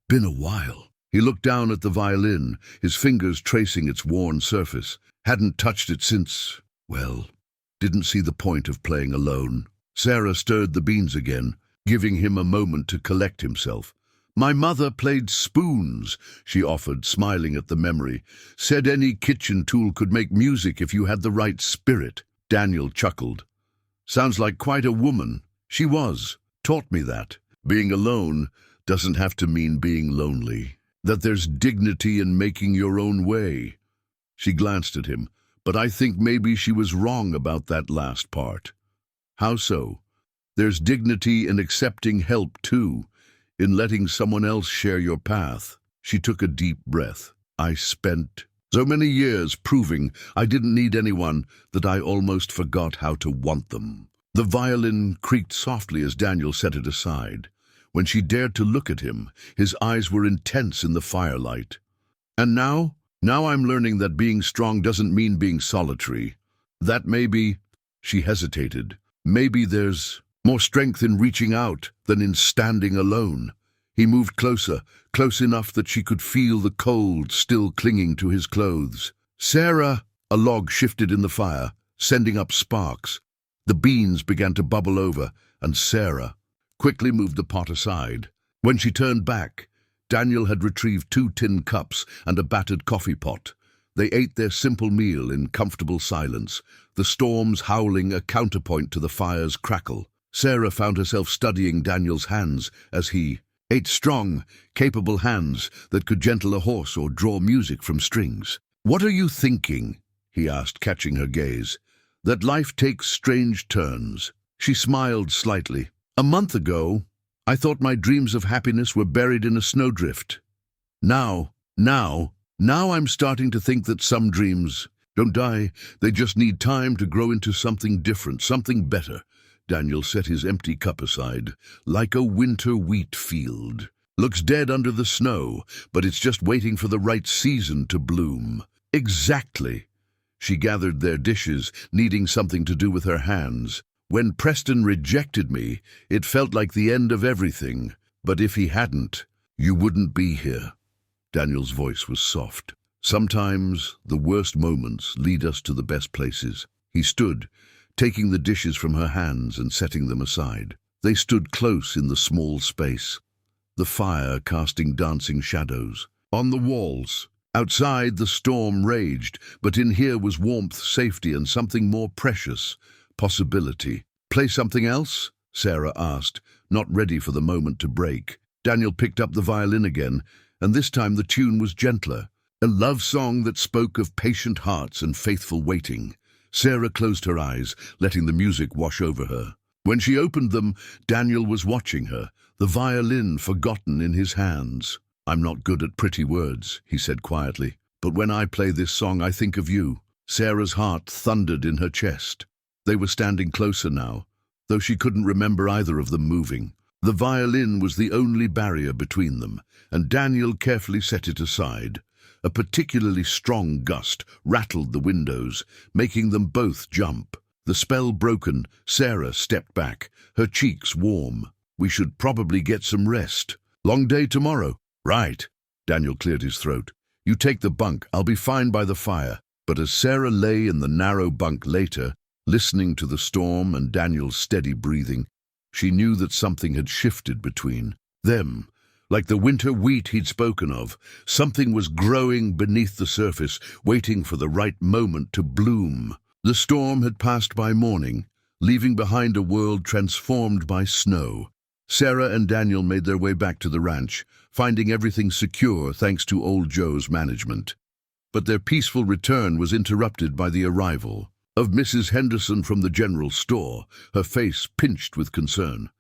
"Been a while." He looked down at the violin, his fingers tracing its worn surface. Hadn't touched it since, well, didn't see the point of playing alone. Sarah stirred the beans again, giving him a moment to collect himself. "My mother played spoons," she offered, smiling at the memory. "Said any kitchen tool could make music if you had the right spirit." Daniel chuckled. "Sounds like quite a woman." "She was. Taught me that. Being alone doesn't have to mean being lonely. That there's dignity in making your own way." She glanced at him, but I think maybe she was wrong about that last part. "How so?" "There's dignity in accepting help too, in letting someone else share your path." She took a deep breath. "I spent so many years proving I didn't need anyone that I almost forgot how to want them." The violin creaked softly as Daniel set it aside. When she dared to look at him, his eyes were intense in the firelight. "And now I'm learning that being strong doesn't mean being solitary. That maybe," she hesitated, "maybe there's more strength in reaching out than in standing alone." He moved closer, close enough that she could feel the cold still clinging to his clothes. "Sarah!" A log shifted in the fire, sending up sparks. The beans began to bubble over, and Sarah quickly moved the pot aside. When she turned back, Daniel had retrieved 2 tin cups and a battered coffee pot. They ate their simple meal in comfortable silence, the storms howling a counterpoint to the fire's crackle. Sarah found herself studying Daniel's hands as he ate, strong, capable hands that could gentle a horse or draw music from strings. "What are you thinking?" he asked, catching her gaze. "That life takes strange turns." She smiled slightly. "A month ago, I thought my dreams of happiness were buried in a snowdrift. Now I'm starting to think that some dreams don't die. They just need time to grow into something different, something better." Daniel set his empty cup aside. "Like a winter wheat field. Looks dead under the snow, but it's just waiting for the right season to bloom." "Exactly." She gathered their dishes, needing something to do with her hands. "When Preston rejected me, it felt like the end of everything. But if he hadn't, you wouldn't be here." Daniel's voice was soft. "Sometimes the worst moments lead us to the best places." He stood, taking the dishes from her hands and setting them aside. They stood close in the small space, the fire casting dancing shadows on the walls. Outside, the storm raged, but in here was warmth, safety, and something more precious, possibility. "Play something else?" Sarah asked, not ready for the moment to break. Daniel picked up the violin again, and this time the tune was gentler, a love song that spoke of patient hearts and faithful waiting. Sarah closed her eyes, letting the music wash over her. When she opened them, Daniel was watching her, the violin forgotten in his hands. "I'm not good at pretty words," he said quietly, "but when I play this song I think of you." Sarah's heart thundered in her chest. They were standing closer now, though she couldn't remember either of them moving. The violin was the only barrier between them, and Daniel carefully set it aside. A particularly strong gust rattled the windows, making them both jump. The spell broken, Sarah stepped back, her cheeks warm. We should probably get some rest. Long day tomorrow. Right. Daniel cleared his throat. You take the bunk. I'll be fine by the fire. But as Sarah lay in the narrow bunk later, listening to the storm and Daniel's steady breathing, she knew that something had shifted between them. Like the winter wheat he'd spoken of, something was growing beneath the surface, waiting for the right moment to bloom. The storm had passed by morning, leaving behind a world transformed by snow. Sarah and Daniel made their way back to the ranch, finding everything secure thanks to old Joe's management. But their peaceful return was interrupted by the arrival of Mrs. Henderson from the general store, her face pinched with concern.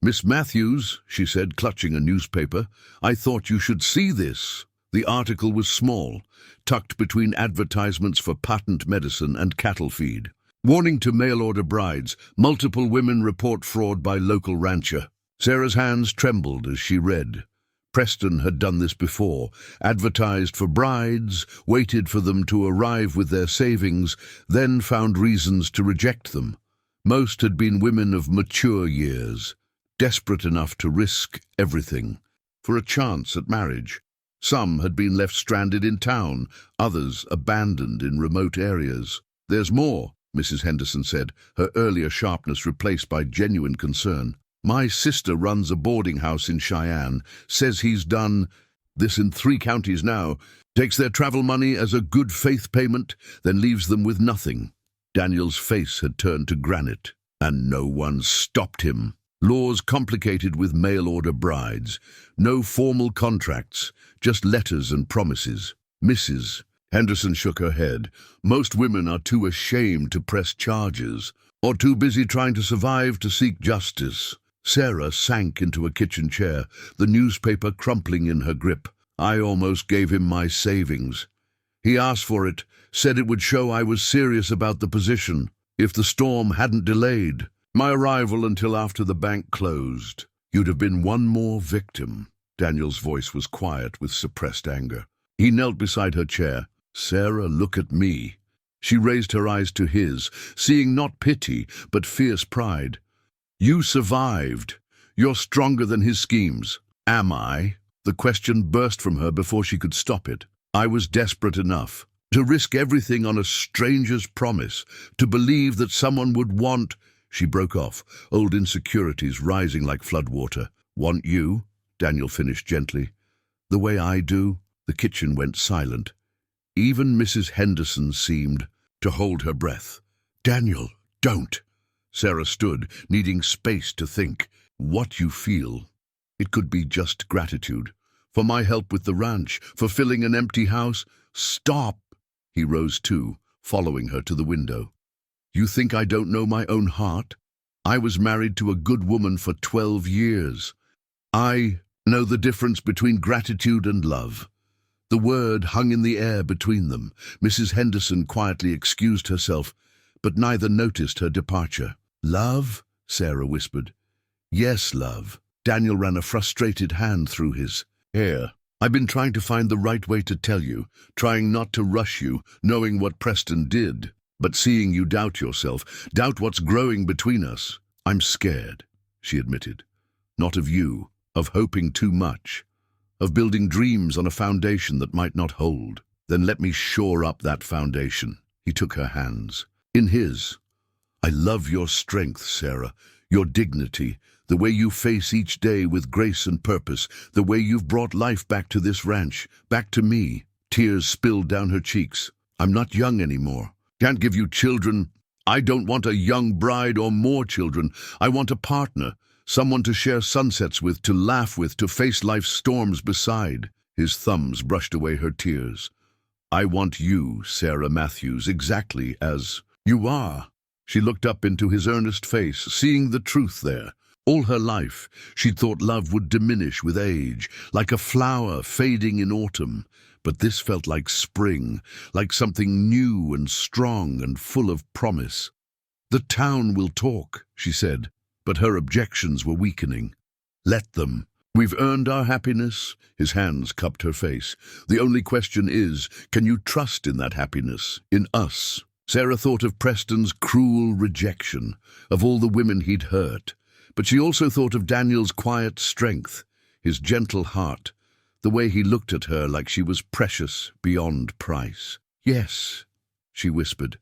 "Miss Matthews," she said, clutching a newspaper, "I thought you should see this." The article was small, tucked between advertisements for patent medicine and cattle feed. Warning to mail-order brides, multiple women report fraud by local rancher. Sarah's hands trembled as she read. Preston had done this before, advertised for brides, waited for them to arrive with their savings, then found reasons to reject them. Most had been women of mature years, desperate enough to risk everything for a chance at marriage. Some had been left stranded in town, others abandoned in remote areas. "There's more," Mrs. Henderson said, her earlier sharpness replaced by genuine concern. "My sister runs a boarding house in Cheyenne, says he's done this in 3 counties now, takes their travel money as a good faith payment, then leaves them with nothing." Daniel's face had turned to granite, and no one stopped him. Laws complicated with mail-order brides. No formal contracts, just letters and promises. Mrs. Henderson shook her head. "Most women are too ashamed to press charges, or too busy trying to survive to seek justice." Sarah sank into a kitchen chair, the newspaper crumpling in her grip. "I almost gave him my savings. He asked for it, said it would show I was serious about the position. If the storm hadn't delayed my arrival until after the bank closed, you'd have been one more victim." Daniel's voice was quiet with suppressed anger. He knelt beside her chair. "Sarah, look at me." She raised her eyes to his, seeing not pity, but fierce pride. "You survived. You're stronger than his schemes." "Am I?" The question burst from her before she could stop it. "I was desperate enough to risk everything on a stranger's promise, to believe that someone would want—" She broke off, old insecurities rising like floodwater. "Want you?" Daniel finished gently. "The way I do?" The kitchen went silent. Even Mrs. Henderson seemed to hold her breath. "Daniel, don't." Sarah stood, needing space to think. "What you feel. It could be just gratitude. For my help with the ranch, for filling an empty house." "Stop!" He rose too, following her to the window. "You think I don't know my own heart? I was married to a good woman for 12 years. I know the difference between gratitude and love." The word hung in the air between them. Mrs. Henderson quietly excused herself, but neither noticed her departure. "Love?" Sarah whispered. "Yes, love." Daniel ran a frustrated hand through his hair. "I've been trying to find the right way to tell you, trying not to rush you, knowing what Preston did, but seeing you doubt yourself, doubt what's growing between us. I'm scared," she admitted. "Not of you, of hoping too much, of building dreams on a foundation that might not hold. Then let me shore up that foundation." He took her hands in his. "I love your strength, Sarah, your dignity, the way you face each day with grace and purpose, the way you've brought life back to this ranch, back to me." Tears spilled down her cheeks. "I'm not young anymore. Can't give you children. I don't want a young bride or more children. I want a partner, someone to share sunsets with, to laugh with, to face life's storms beside." His thumbs brushed away her tears. "I want you, Sarah Matthews, exactly as you are." She looked up into his earnest face, seeing the truth there. All her life, she'd thought love would diminish with age, like a flower fading in autumn. But this felt like spring, like something new and strong and full of promise. "The town will talk," she said, but her objections were weakening. "Let them. We've earned our happiness." His hands cupped her face. "The only question is, can you trust in that happiness, in us?" Sarah thought of Preston's cruel rejection, of all the women he'd hurt. But she also thought of Daniel's quiet strength, his gentle heart, the way he looked at her like she was precious beyond price. "Yes," she whispered.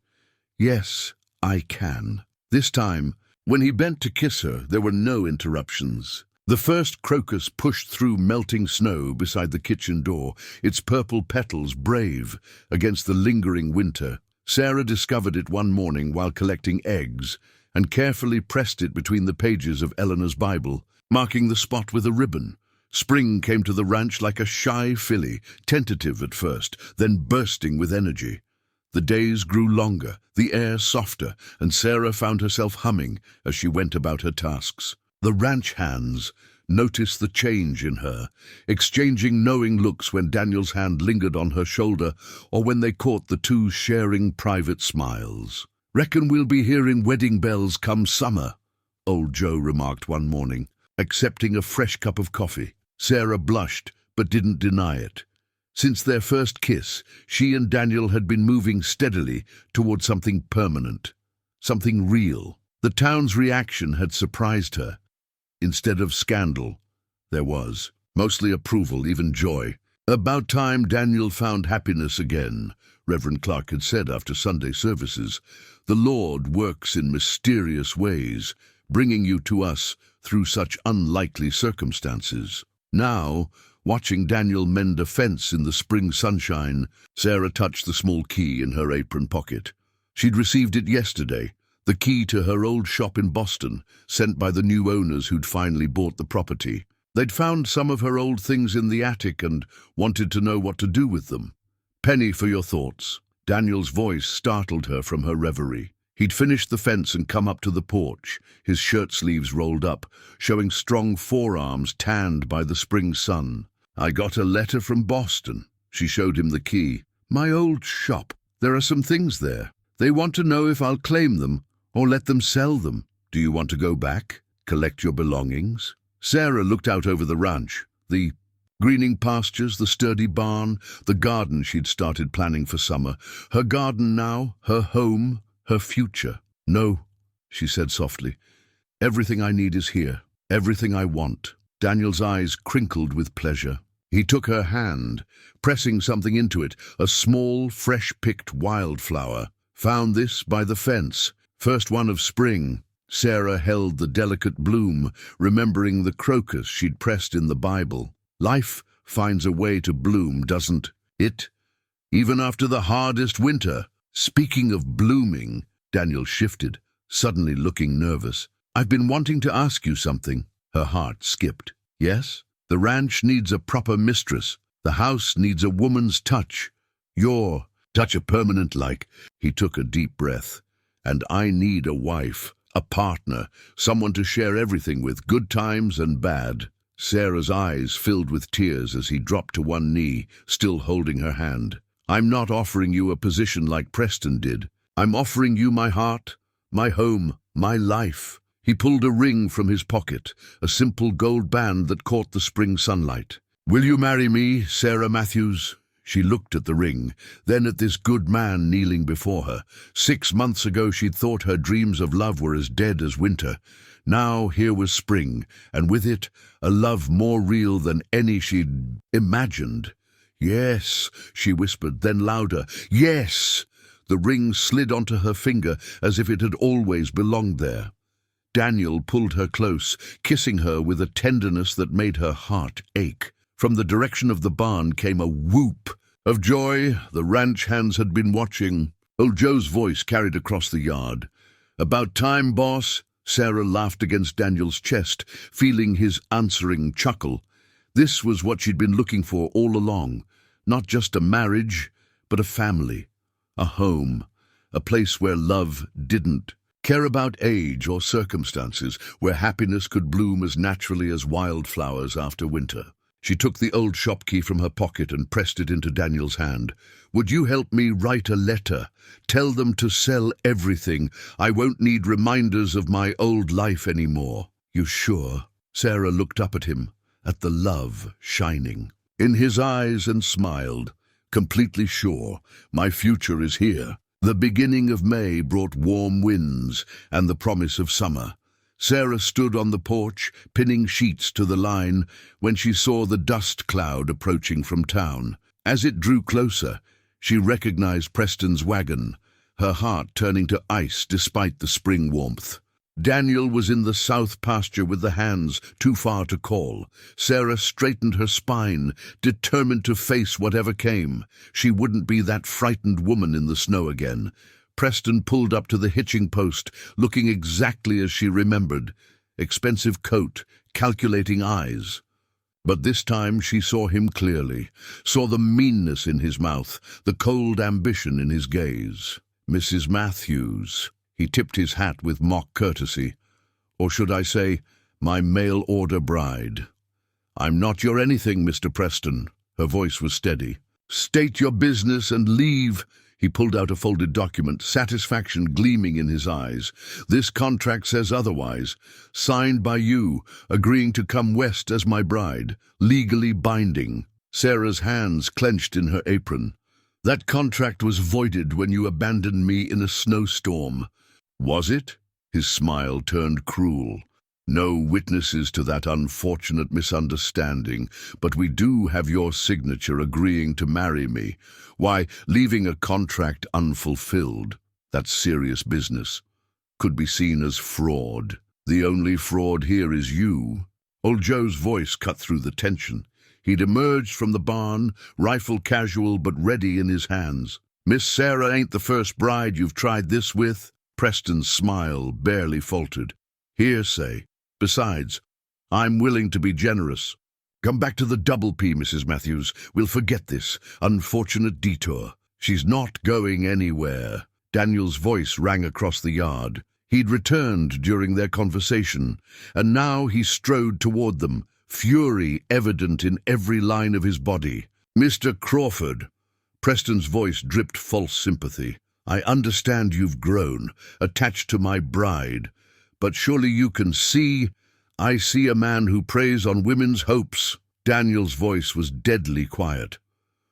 "Yes, I can." This time, when he bent to kiss her, there were no interruptions. The first crocus pushed through melting snow beside the kitchen door, its purple petals brave against the lingering winter. Sarah discovered it one morning while collecting eggs and carefully pressed it between the pages of Eleanor's Bible, marking the spot with a ribbon. Spring came to the ranch like a shy filly, tentative at first, then bursting with energy. The days grew longer, the air softer, and Sarah found herself humming as she went about her tasks. The ranch hands noticed the change in her, exchanging knowing looks when Daniel's hand lingered on her shoulder or when they caught the two sharing private smiles. "Reckon we'll be hearing wedding bells come summer," old Joe remarked one morning, accepting a fresh cup of coffee. Sarah blushed, but didn't deny it. Since their first kiss, she and Daniel had been moving steadily toward something permanent, something real. The town's reaction had surprised her. Instead of scandal, there was mostly approval, even joy. "About time Daniel found happiness again," Reverend Clark had said after Sunday services. "The Lord works in mysterious ways, bringing you to us through such unlikely circumstances." Now, watching Daniel mend a fence in the spring sunshine, Sarah touched the small key in her apron pocket. She'd received it yesterday, the key to her old shop in Boston, sent by the new owners who'd finally bought the property. They'd found some of her old things in the attic and wanted to know what to do with them. "Penny for your thoughts." Daniel's voice startled her from her reverie. He'd finished the fence and come up to the porch, his shirt sleeves rolled up, showing strong forearms tanned by the spring sun. "I got a letter from Boston." She showed him the key. "My old shop. There are some things there. They want to know if I'll claim them or let them sell them. Do you want to go back? Collect your belongings?" Sarah looked out over the ranch, the greening pastures, the sturdy barn, the garden she'd started planning for summer. Her garden now, her home, her future. "No," she said softly. "Everything I need is here. Everything I want." Daniel's eyes crinkled with pleasure. He took her hand, pressing something into it, a small, fresh-picked wildflower. "Found this by the fence. First one of spring." Sarah held the delicate bloom, remembering the crocus she'd pressed in the Bible. Life finds a way to bloom, doesn't it? Even after the hardest winter. Speaking of blooming, Daniel shifted, suddenly looking nervous. "I've been wanting to ask you something." Her heart skipped. "Yes? The ranch needs a proper mistress. The house needs a woman's touch. Your touch, a permanent like." He took a deep breath. "And I need a wife, a partner, someone to share everything with, good times and bad." Sarah's eyes filled with tears as he dropped to one knee, still holding her hand. "I'm not offering you a position like Preston did. I'm offering you my heart, my home, my life." He pulled a ring from his pocket, a simple gold band that caught the spring sunlight. "Will you marry me, Sarah Matthews?" She looked at the ring, then at this good man kneeling before her. 6 months ago she'd thought her dreams of love were as dead as winter. Now here was spring, and with it a love more real than any she'd imagined. "Yes," she whispered, then louder, "Yes!" The ring slid onto her finger as if it had always belonged there. Daniel pulled her close, kissing her with a tenderness that made her heart ache. From the direction of the barn came a whoop of joy. The ranch hands had been watching. Old Joe's voice carried across the yard. "About time, boss." Sarah laughed against Daniel's chest, feeling his answering chuckle. This was what she'd been looking for all along. Not just a marriage, but a family, a home, a place where love didn't care about age or circumstances, where happiness could bloom as naturally as wildflowers after winter. She took the old shop key from her pocket and pressed it into Daniel's hand. "Would you help me write a letter? Tell them to sell everything. I won't need reminders of my old life anymore." "You sure?" Sarah looked up at him, at the love shining in his eyes, and smiled. "Completely sure. My future is here." The beginning of May brought warm winds and the promise of summer. Sarah stood on the porch, pinning sheets to the line, when she saw the dust cloud approaching from town. As it drew closer, she recognized Preston's wagon, her heart turning to ice despite the spring warmth. Daniel was in the south pasture with the hands too far to call. Sarah straightened her spine, determined to face whatever came. She wouldn't be that frightened woman in the snow again. Preston pulled up to the hitching post, looking exactly as she remembered. Expensive coat, calculating eyes. But this time she saw him clearly, saw the meanness in his mouth, the cold ambition in his gaze. Mrs. Matthews. He tipped his hat with mock courtesy. Or should I say, my mail-order bride. I'm not your anything, Mr. Preston. Her voice was steady. State your business and leave. He pulled out a folded document, satisfaction gleaming in his eyes. This contract says otherwise. Signed by you, agreeing to come west as my bride. Legally binding. Sarah's hands clenched in her apron. That contract was voided when you abandoned me in a snowstorm. Was it? His smile turned cruel. No witnesses to that unfortunate misunderstanding, but we do have your signature agreeing to marry me. Why, leaving a contract unfulfilled, that's serious business, could be seen as fraud. The only fraud here is you. Old Joe's voice cut through the tension. He'd emerged from the barn, rifle casual but ready in his hands. Miss Sarah ain't the first bride you've tried this with. Preston's smile barely faltered. Hearsay. Besides, I'm willing to be generous. Come back to the Double P, Mrs. Matthews. We'll forget this unfortunate detour. She's not going anywhere. Daniel's voice rang across the yard. He'd returned during their conversation, and now he strode toward them, fury evident in every line of his body. Mr. Crawford. Preston's voice dripped false sympathy. I understand you've grown, attached to my bride, but surely you can see, I see a man who preys on women's hopes. Daniel's voice was deadly quiet.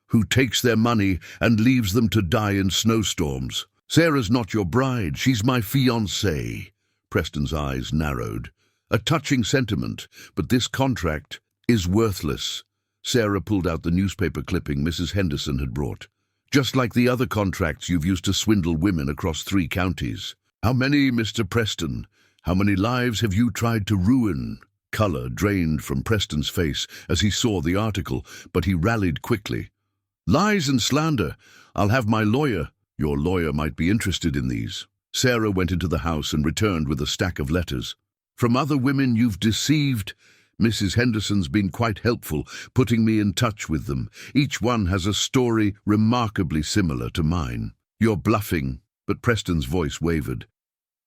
Who takes their money and leaves them to die in snowstorms. Sarah's not your bride, she's my fiancée. Preston's eyes narrowed. A touching sentiment, but this contract is worthless. Sarah pulled out the newspaper clipping Mrs. Henderson had brought. Just like the other contracts you've used to swindle women across 3 counties. How many, Mr. Preston? How many lives have you tried to ruin? Color drained from Preston's face as he saw the article, but he rallied quickly. Lies and slander. I'll have my lawyer. Your lawyer might be interested in these. Sarah went into the house and returned with a stack of letters. From other women you've deceived. Mrs. Henderson's been quite helpful, putting me in touch with them. Each one has a story remarkably similar to mine. You're bluffing, but Preston's voice wavered.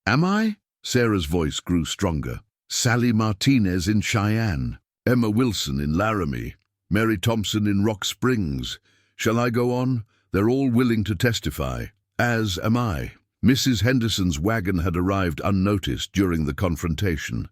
Am I? Sarah's voice grew stronger. Sally Martinez in Cheyenne, Emma Wilson in Laramie, Mary Thompson in Rock Springs. Shall I go on? They're all willing to testify, as am I. Mrs. Henderson's wagon had arrived unnoticed during the confrontation.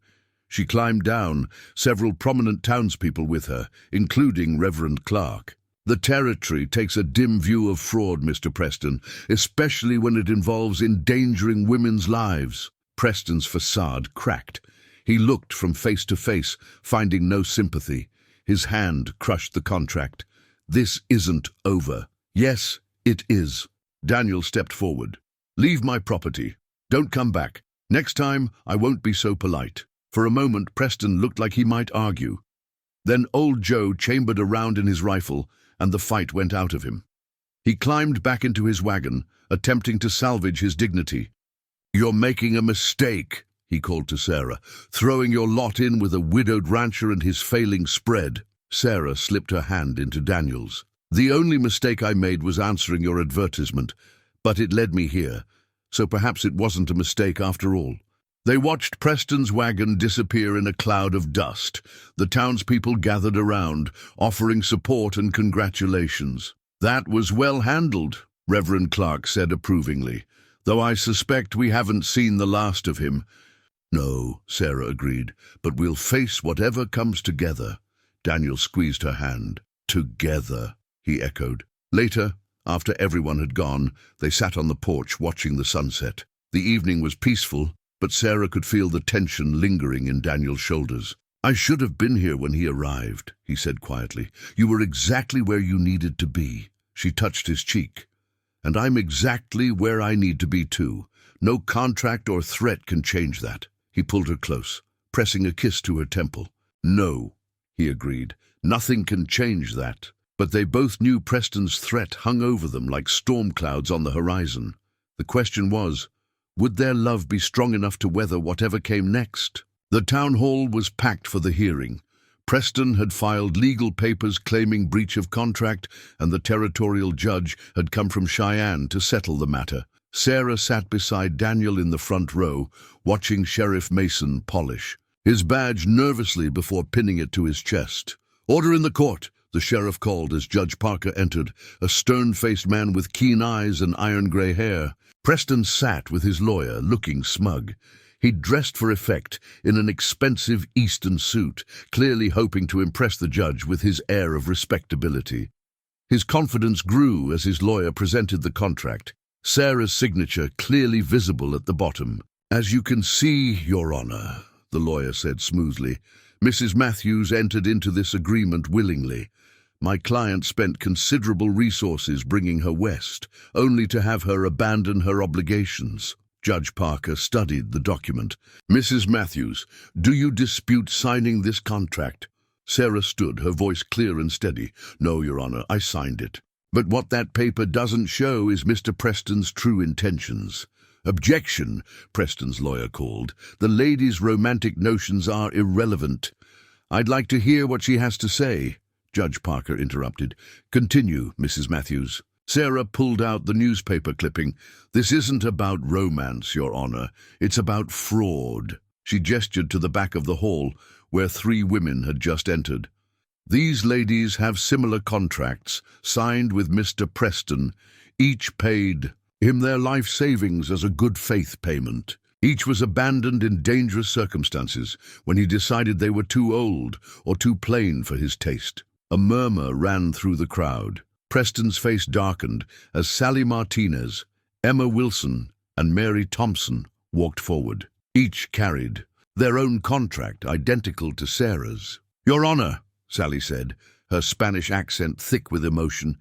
She climbed down, several prominent townspeople with her, including Reverend Clark. The territory takes a dim view of fraud, Mr. Preston, especially when it involves endangering women's lives. Preston's facade cracked. He looked from face to face, finding no sympathy. His hand crushed the contract. This isn't over. Yes, it is. Daniel stepped forward. Leave my property. Don't come back. Next time, I won't be so polite. For a moment, Preston looked like he might argue. Then old Joe chambered around in his rifle, and the fight went out of him. He climbed back into his wagon, attempting to salvage his dignity. You're making a mistake, he called to Sarah, throwing your lot in with a widowed rancher and his failing spread. Sarah slipped her hand into Daniel's. The only mistake I made was answering your advertisement, but it led me here, so perhaps it wasn't a mistake after all. They watched Preston's wagon disappear in a cloud of dust. The townspeople gathered around, offering support and congratulations. That was well handled, Reverend Clark said approvingly, though I suspect we haven't seen the last of him. No, Sarah agreed, but we'll face whatever comes together. Daniel squeezed her hand. Together, he echoed. Later, after everyone had gone, they sat on the porch watching the sunset. The evening was peaceful, but Sarah could feel the tension lingering in Daniel's shoulders. "I should have been here when he arrived," he said quietly. "You were exactly where you needed to be." She touched his cheek. "And I'm exactly where I need to be too. No contract or threat can change that." He pulled her close, pressing a kiss to her temple. "No," he agreed. "Nothing can change that." But they both knew Preston's threat hung over them like storm clouds on the horizon. The question was, would their love be strong enough to weather whatever came next? The town hall was packed for the hearing. Preston had filed legal papers claiming breach of contract, and the territorial judge had come from Cheyenne to settle the matter. Sarah sat beside Daniel in the front row, watching Sheriff Mason polish his badge nervously before pinning it to his chest. "Order in the court," the sheriff called as Judge Parker entered, a stern-faced man with keen eyes and iron-gray hair. Preston sat with his lawyer, looking smug. He'd dressed for effect in an expensive Eastern suit, clearly hoping to impress the judge with his air of respectability. His confidence grew as his lawyer presented the contract, Sarah's signature clearly visible at the bottom. "As you can see, Your Honor," the lawyer said smoothly, "Mrs. Matthews entered into this agreement willingly. My client spent considerable resources bringing her west, only to have her abandon her obligations." Judge Parker studied the document. "Mrs. Matthews, do you dispute signing this contract?" Sarah stood, her voice clear and steady. "No, Your Honor, I signed it. But what that paper doesn't show is Mr. Preston's true intentions." "Objection," Preston's lawyer called. "The lady's romantic notions are irrelevant." "I'd like to hear what she has to say," Judge Parker interrupted. "Continue, Mrs. Matthews." Sarah pulled out the newspaper clipping. "This isn't about romance, Your Honor. It's about fraud." She gestured to the back of the hall, where 3 women had just entered. "These ladies have similar contracts, signed with Mr. Preston. Each paid him their life savings as a good faith payment. Each was abandoned in dangerous circumstances when he decided they were too old or too plain for his taste." A murmur ran through the crowd. Preston's face darkened as Sally Martinez, Emma Wilson, and Mary Thompson walked forward. Each carried their own contract, identical to Sarah's. "Your Honor," Sally said, her Spanish accent thick with emotion,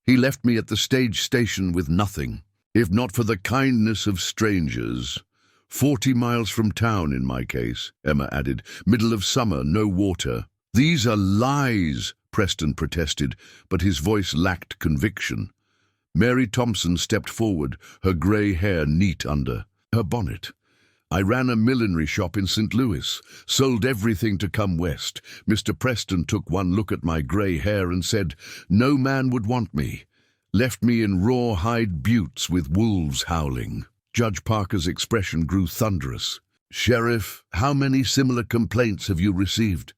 "he left me at the stage station with nothing, if not for the kindness of strangers. 40 miles from town in my case," Emma added. "Middle of summer, no water." "These are lies," Preston protested, but his voice lacked conviction. Mary Thompson stepped forward, her grey hair neat under her bonnet. "I ran a millinery shop in St. Louis, sold everything to come west. Mr. Preston took one look at my grey hair and said, 'No man would want me.' Left me in rawhide buttes with wolves howling." Judge Parker's expression grew thunderous. "Sheriff, how many similar complaints have you received?"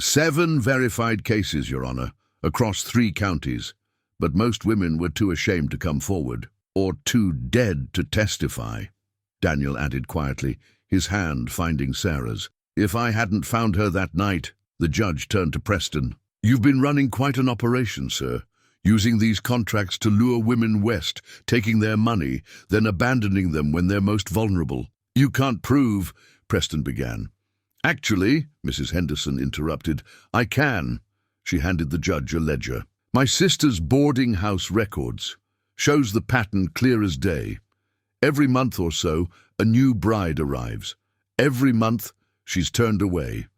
7 verified cases, Your Honor, across 3 counties, but most women were too ashamed to come forward, or too dead to testify," Daniel added quietly, his hand finding Sarah's. "If I hadn't found her that night," the judge turned to Preston. "You've been running quite an operation, sir, using these contracts to lure women west, taking their money, then abandoning them when they're most vulnerable." "You can't prove," Preston began. "Actually," Mrs. Henderson interrupted, "I can." She handed the judge a ledger. "My sister's boarding house records shows the pattern clear as day. Every month or so, a new bride arrives. Every month, she's turned away.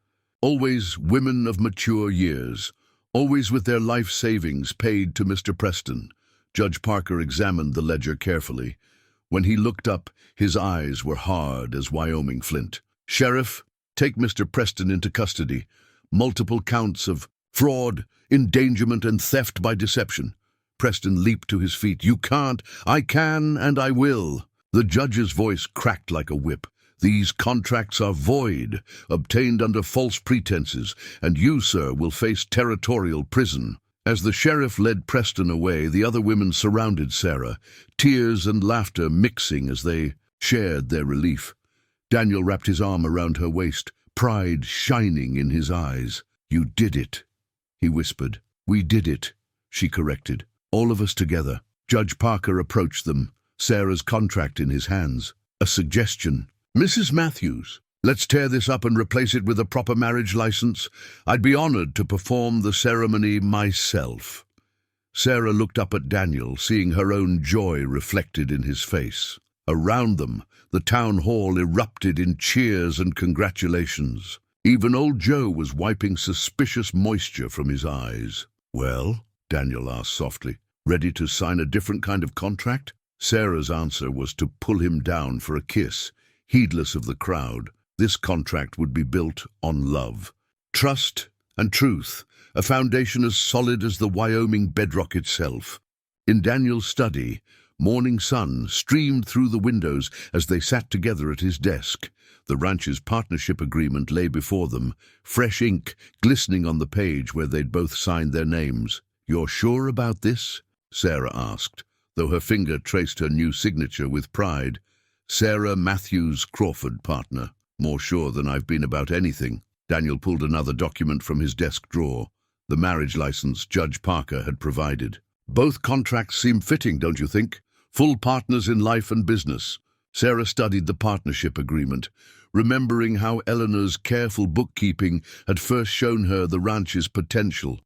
Always women of mature years, always with their life savings paid to Mr. Preston." Judge Parker examined the ledger carefully. When he looked up, his eyes were hard as Wyoming flint. "Sheriff, take Mr. Preston into custody. Multiple counts of fraud, endangerment, and theft by deception." Preston leaped to his feet. "You can't." "I can, and I will." The judge's voice cracked like a whip. "These contracts are void, obtained under false pretenses, and you, sir, will face territorial prison." As the sheriff led Preston away, the other women surrounded Sarah, tears and laughter mixing as they shared their relief. Daniel wrapped his arm around her waist, pride shining in his eyes. "You did it," he whispered. "We did it," she corrected. "All of us together." Judge Parker approached them, Sarah's contract in his hands. "A suggestion." Mrs. Matthews, let's tear this up and replace it with a proper marriage license. I'd be honored to perform the ceremony myself." Sarah looked up at Daniel, seeing her own joy reflected in his face. Around them, the town hall erupted in cheers and congratulations. Even old Joe was wiping suspicious moisture from his eyes. "Well?" Daniel asked softly. "Ready to sign a different kind of contract?" Sarah's answer was to pull him down for a kiss, heedless of the crowd. This contract would be built on love, trust and truth, a foundation as solid as the Wyoming bedrock itself. In Daniel's study, morning sun streamed through the windows as they sat together at his desk. The ranch's partnership agreement lay before them, fresh ink glistening on the page where they'd both signed their names. "You're sure about this?" Sarah asked, though her finger traced her new signature with pride. "Sarah Matthews Crawford, partner. More sure than I've been about anything." Daniel pulled another document from his desk drawer, the marriage license Judge Parker had provided. "Both contracts seem fitting, don't you think? Full partners in life and business." Sarah studied the partnership agreement, remembering how Eleanor's careful bookkeeping had first shown her the ranch's potential.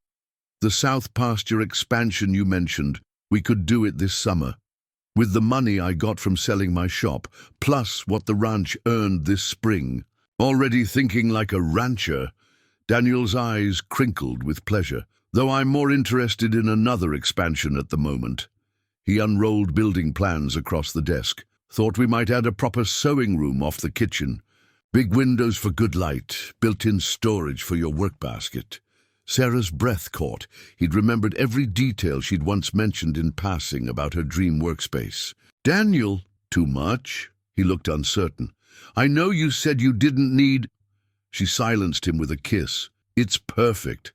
"The South Pasture expansion you mentioned, we could do it this summer. With the money I got from selling my shop, plus what the ranch earned this spring." Already thinking like a rancher, Daniel's eyes crinkled with pleasure. "Though I'm more interested in another expansion at the moment." He unrolled building plans across the desk. "Thought we might add a proper sewing room off the kitchen. Big windows for good light, built-in storage for your work basket." Sarah's breath caught. He'd remembered every detail she'd once mentioned in passing about her dream workspace. "Daniel, too much?" He looked uncertain. "I know you said you didn't need—" She silenced him with a kiss. "It's perfect.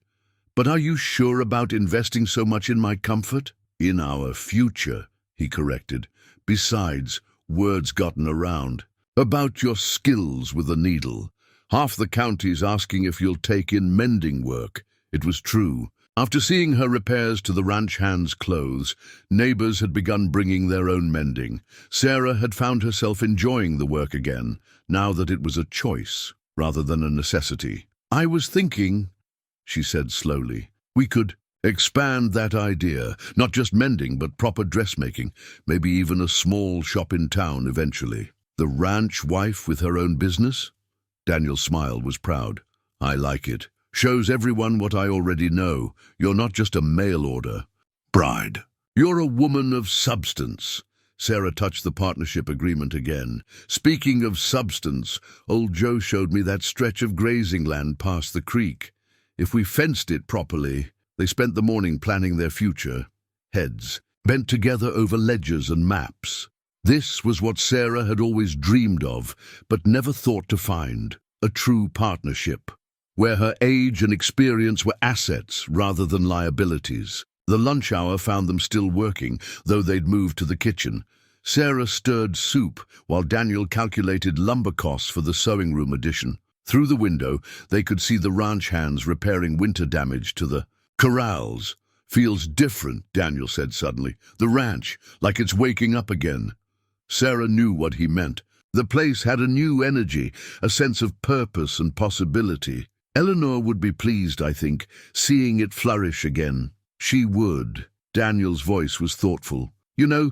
But are you sure about investing so much in my comfort?" "In our future," he corrected. "Besides, word's gotten around about your skills with a needle. Half the county's asking if you'll take in mending work." It was true. After seeing her repairs to the ranch hand's clothes, neighbors had begun bringing their own mending. Sarah had found herself enjoying the work again, now that it was a choice rather than a necessity. "I was thinking," she said slowly, "we could expand that idea, not just mending, but proper dressmaking, maybe even a small shop in town eventually." "The ranch wife with her own business?" Daniel's smile was proud. "I like it. Shows everyone what I already know. You're not just a mail order bride. You're a woman of substance." Sarah touched the partnership agreement again. "Speaking of substance, old Joe showed me that stretch of grazing land past the creek. If we fenced it properly." They spent the morning planning their future, heads bent together over ledgers and maps. This was what Sarah had always dreamed of, but never thought to find: a true partnership, where her age and experience were assets rather than liabilities. The lunch hour found them still working, though they'd moved to the kitchen. Sarah stirred soup, while Daniel calculated lumber costs for the sewing room addition. Through the window, they could see the ranch hands repairing winter damage to the corrals. "Feels different," Daniel said suddenly. "The ranch, like it's waking up again." Sarah knew what he meant. The place had a new energy, a sense of purpose and possibility. Eleanor would be pleased, I think, seeing it flourish again. She would. Daniel's voice was thoughtful. "You know,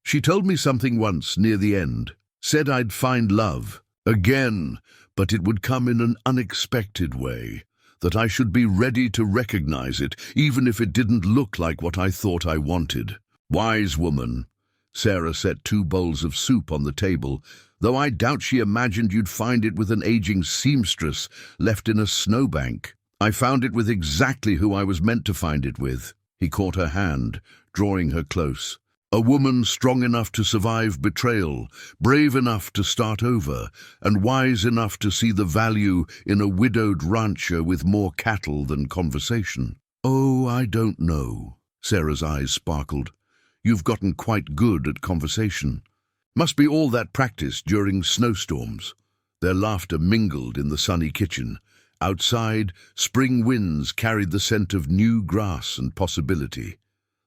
she told me something once near the end. Said I'd find love again, but it would come in an unexpected way. That I should be ready to recognize it, even if it didn't look like what I thought I wanted." "Wise woman." Sarah set 2 bowls of soup on the table, though I doubt she imagined you'd find it with an aging seamstress left in a snowbank. "I found it with exactly who I was meant to find it with." He caught her hand, drawing her close. "A woman strong enough to survive betrayal, brave enough to start over, and wise enough to see the value in a widowed rancher with more cattle than conversation." "Oh, I don't know." Sarah's eyes sparkled. "You've gotten quite good at conversation." "Must be all that practice during snowstorms." Their laughter mingled in the sunny kitchen. Outside, spring winds carried the scent of new grass and possibility.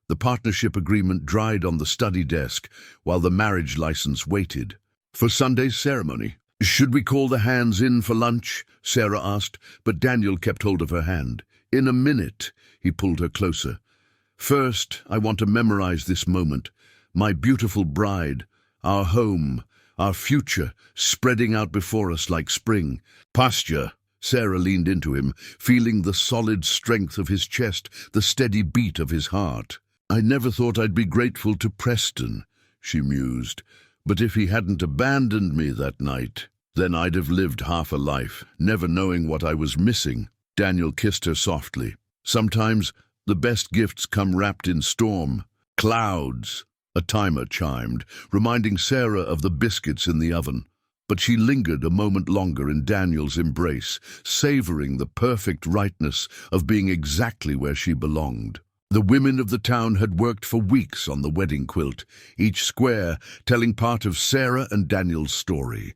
The partnership agreement dried on the study desk while the marriage license waited. "For Sunday's ceremony, "Should we call the hands in for lunch?" Sarah asked, but Daniel kept hold of her hand. "In a minute," he pulled her closer. "First, I want to memorize this moment. My beautiful bride, our home, our future, spreading out before us like spring. Pasture." Sarah leaned into him, feeling the solid strength of his chest, the steady beat of his heart. "I never thought I'd be grateful to Preston," she mused. "But if he hadn't abandoned me that night, then I'd have lived half a life, never knowing what I was missing." Daniel kissed her softly. "Sometimes the best gifts come wrapped in storm. Clouds." A timer chimed, reminding Sarah of the biscuits in the oven. But she lingered a moment longer in Daniel's embrace, savoring the perfect rightness of being exactly where she belonged. The women of the town had worked for weeks on the wedding quilt, each square telling part of Sarah and Daniel's story.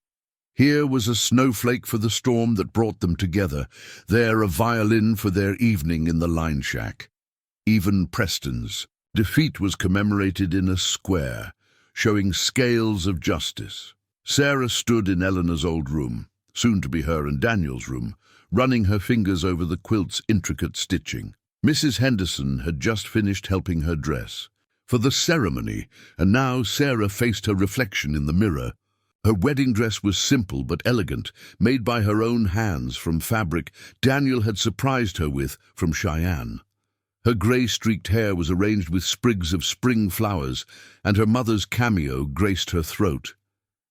Here was a snowflake for the storm that brought them together, there a violin for their evening in the line shack. Even Preston's defeat was commemorated in a square, showing scales of justice. Sarah stood in Eleanor's old room, soon to be her and Daniel's room, running her fingers over the quilt's intricate stitching. Mrs. Henderson had just finished helping her dress for the ceremony, and now Sarah faced her reflection in the mirror. Her wedding dress was simple but elegant, made by her own hands from fabric Daniel had surprised her with from Cheyenne. Her grey-streaked hair was arranged with sprigs of spring flowers, and her mother's cameo graced her throat.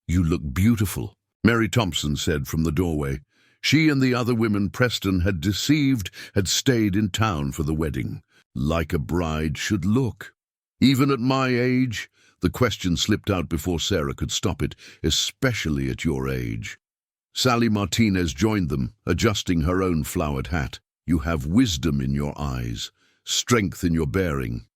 "You look beautiful," Mary Thompson said from the doorway. She and the other women Preston had deceived had stayed in town for the wedding. "Like a bride should look." "Even at my age?" The question slipped out before Sarah could stop it. "Especially at your age." Sally Martinez joined them, adjusting her own flowered hat. "You have wisdom in your eyes, strength in your bearing.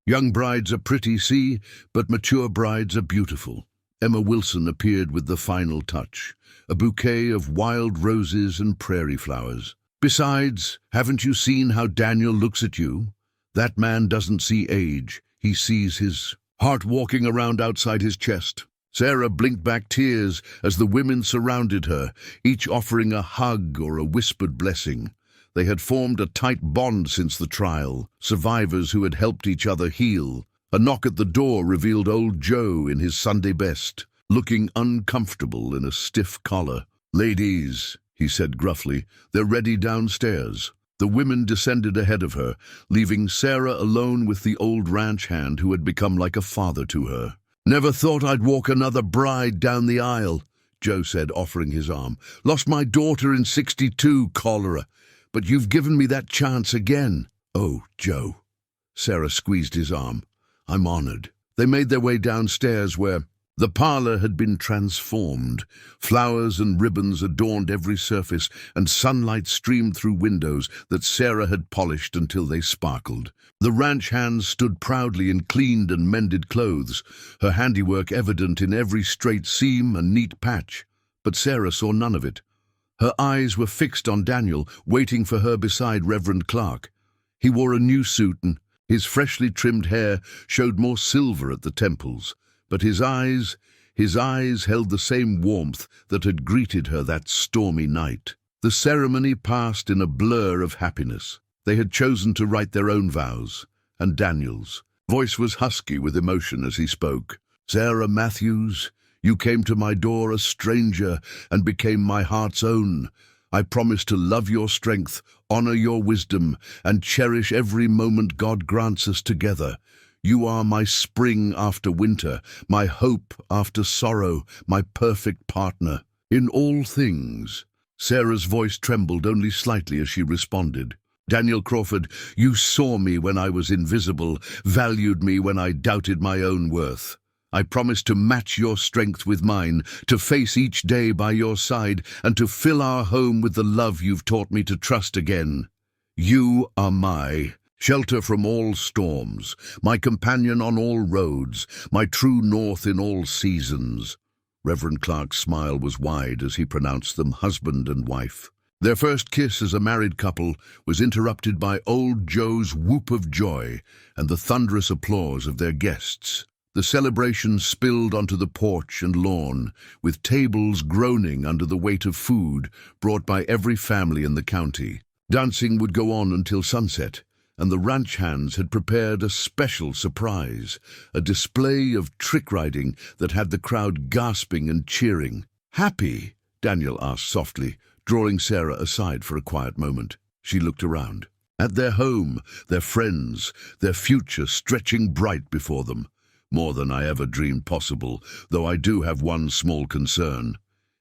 Young brides are pretty, see, but mature brides are beautiful." Emma Wilson appeared with the final touch, a bouquet of wild roses and prairie flowers. "Besides, haven't you seen how Daniel looks at you? That man doesn't see age. He sees his heart walking around outside his chest." Sarah blinked back tears as the women surrounded her, each offering a hug or a whispered blessing. They had formed a tight bond since the trial, survivors who had helped each other heal. A knock at the door revealed old Joe in his Sunday best, looking uncomfortable in a stiff collar. "Ladies," he said gruffly, "they're ready downstairs." The women descended ahead of her, leaving Sarah alone with the old ranch hand who had become like a father to her. "Never thought I'd walk another bride down the aisle," Joe said, offering his arm. "Lost my daughter in '62, cholera, but you've given me that chance again." "Oh, Joe." Sarah squeezed his arm. "I'm honored." They made their way downstairs where the parlor had been transformed. Flowers and ribbons adorned every surface, and sunlight streamed through windows that Sarah had polished until they sparkled. The ranch hands stood proudly in cleaned and mended clothes, her handiwork evident in every straight seam and neat patch. But Sarah saw none of it. Her eyes were fixed on Daniel, waiting for her beside Reverend Clark. He wore a new suit, and his freshly trimmed hair showed more silver at the temples. But his eyes held the same warmth that had greeted her that stormy night. The ceremony passed in a blur of happiness. They had chosen to write their own vows, and Daniel's voice was husky with emotion as he spoke. "Sarah Matthews, you came to my door a stranger and became my heart's own. I promise to love your strength, honor your wisdom, and cherish every moment God grants us together. You are my spring after winter, my hope after sorrow, my perfect partner. In all things." Sarah's voice trembled only slightly as she responded. "Daniel Crawford, you saw me when I was invisible, valued me when I doubted my own worth. I promise to match your strength with mine, to face each day by your side, and to fill our home with the love you've taught me to trust again. You are my shelter from all storms, my companion on all roads, my true north in all seasons." Reverend Clark's smile was wide as he pronounced them husband and wife. Their first kiss as a married couple was interrupted by old Joe's whoop of joy and the thunderous applause of their guests. The celebration spilled onto the porch and lawn, with tables groaning under the weight of food brought by every family in the county. Dancing would go on until sunset, and the ranch hands had prepared a special surprise, a display of trick riding that had the crowd gasping and cheering. "Happy?" Daniel asked softly, drawing Sarah aside for a quiet moment. She looked around. At their home, their friends, their future stretching bright before them. "More than I ever dreamed possible, though I do have one small concern."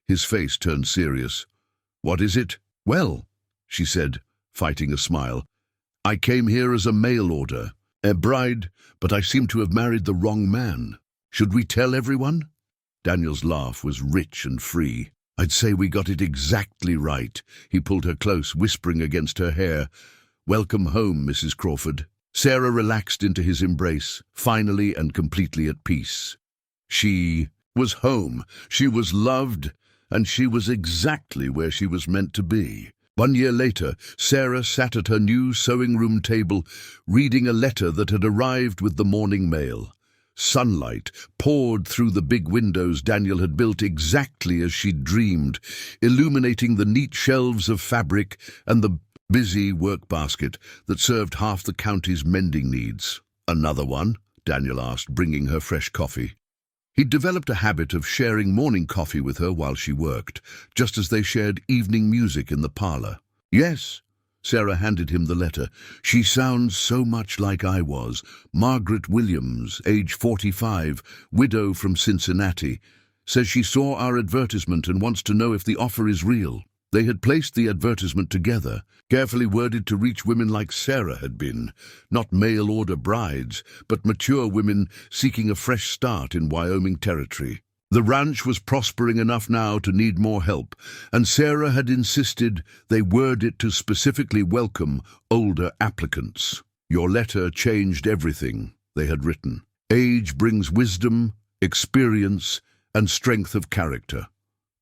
His face turned serious. "What is it?" "Well," she said, fighting a smile, "I came here as a mail order, a bride, but I seem to have married the wrong man. Should we tell everyone?" Daniel's laugh was rich and free. "I'd say we got it exactly right." He pulled her close, whispering against her hair, "Welcome home, Mrs. Crawford." Sarah relaxed into his embrace, finally and completely at peace. She was home, she was loved, and she was exactly where she was meant to be. 1 year later, Sarah sat at her new sewing room table, reading a letter that had arrived with the morning mail. Sunlight poured through the big windows Daniel had built exactly as she'd dreamed, illuminating the neat shelves of fabric and the busy work basket that served half the county's mending needs. "Another one?" Daniel asked, bringing her fresh coffee. He'd developed a habit of sharing morning coffee with her while she worked, just as they shared evening music in the parlor. "Yes." Sarah handed him the letter. "She sounds so much like I was. Margaret Williams, age 45, widow from Cincinnati. Says she saw our advertisement and wants to know if the offer is real." They had placed the advertisement together, carefully worded to reach women like Sarah had been, not mail-order brides, but mature women seeking a fresh start in Wyoming territory. The ranch was prospering enough now to need more help, and Sarah had insisted they word it to specifically welcome older applicants. "Your letter changed everything," they had written. "Age brings wisdom, experience, and strength of character.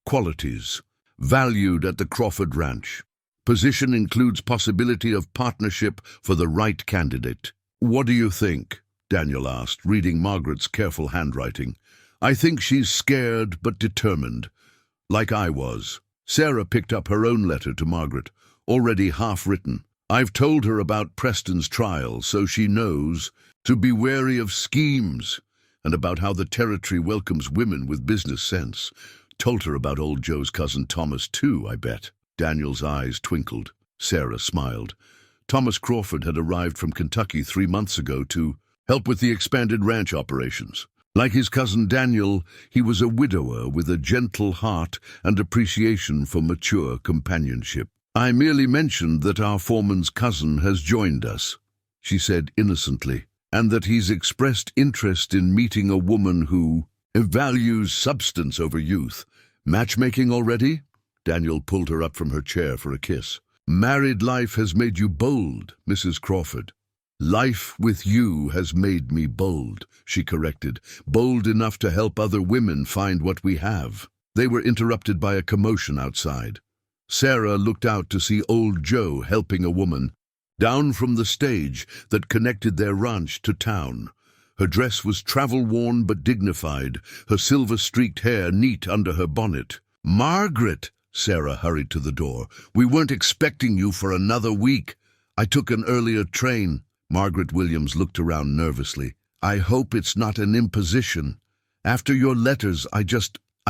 Qualities valued at the Crawford Ranch. Position includes possibility of partnership for the right candidate." "What do you think?" Daniel asked, reading Margaret's careful handwriting. "I think she's scared but determined, like I was." Sarah picked up her own letter to Margaret, already half-written. "I've told her about Preston's trial, so she knows to be wary of schemes, and about how the territory welcomes women with business sense. Told her about old Joe's cousin Thomas, too, I bet." Daniel's eyes twinkled. Sarah smiled. Thomas Crawford had arrived from Kentucky 3 months ago to help with the expanded ranch operations. Like his cousin Daniel, he was a widower with a gentle heart and appreciation for mature companionship. "I merely mentioned that our foreman's cousin has joined us," she said innocently, "and that he's expressed interest in meeting a woman who values substance over youth. Matchmaking already?" Daniel pulled her up from her chair for a kiss. "Married life has made you bold, Mrs. Crawford." "Life with you has made me bold," she corrected. "Bold enough to help other women find what we have." They were interrupted by a commotion outside. Sarah looked out to see old Joe helping a woman down from the stage that connected their ranch to town. Her dress was travel-worn but dignified, her silver-streaked hair neat under her bonnet. "Margaret!" Sarah hurried to the door. "We weren't expecting you for another week. I took an earlier train." Margaret Williams looked around nervously. "I hope it's not an imposition. After your letters, I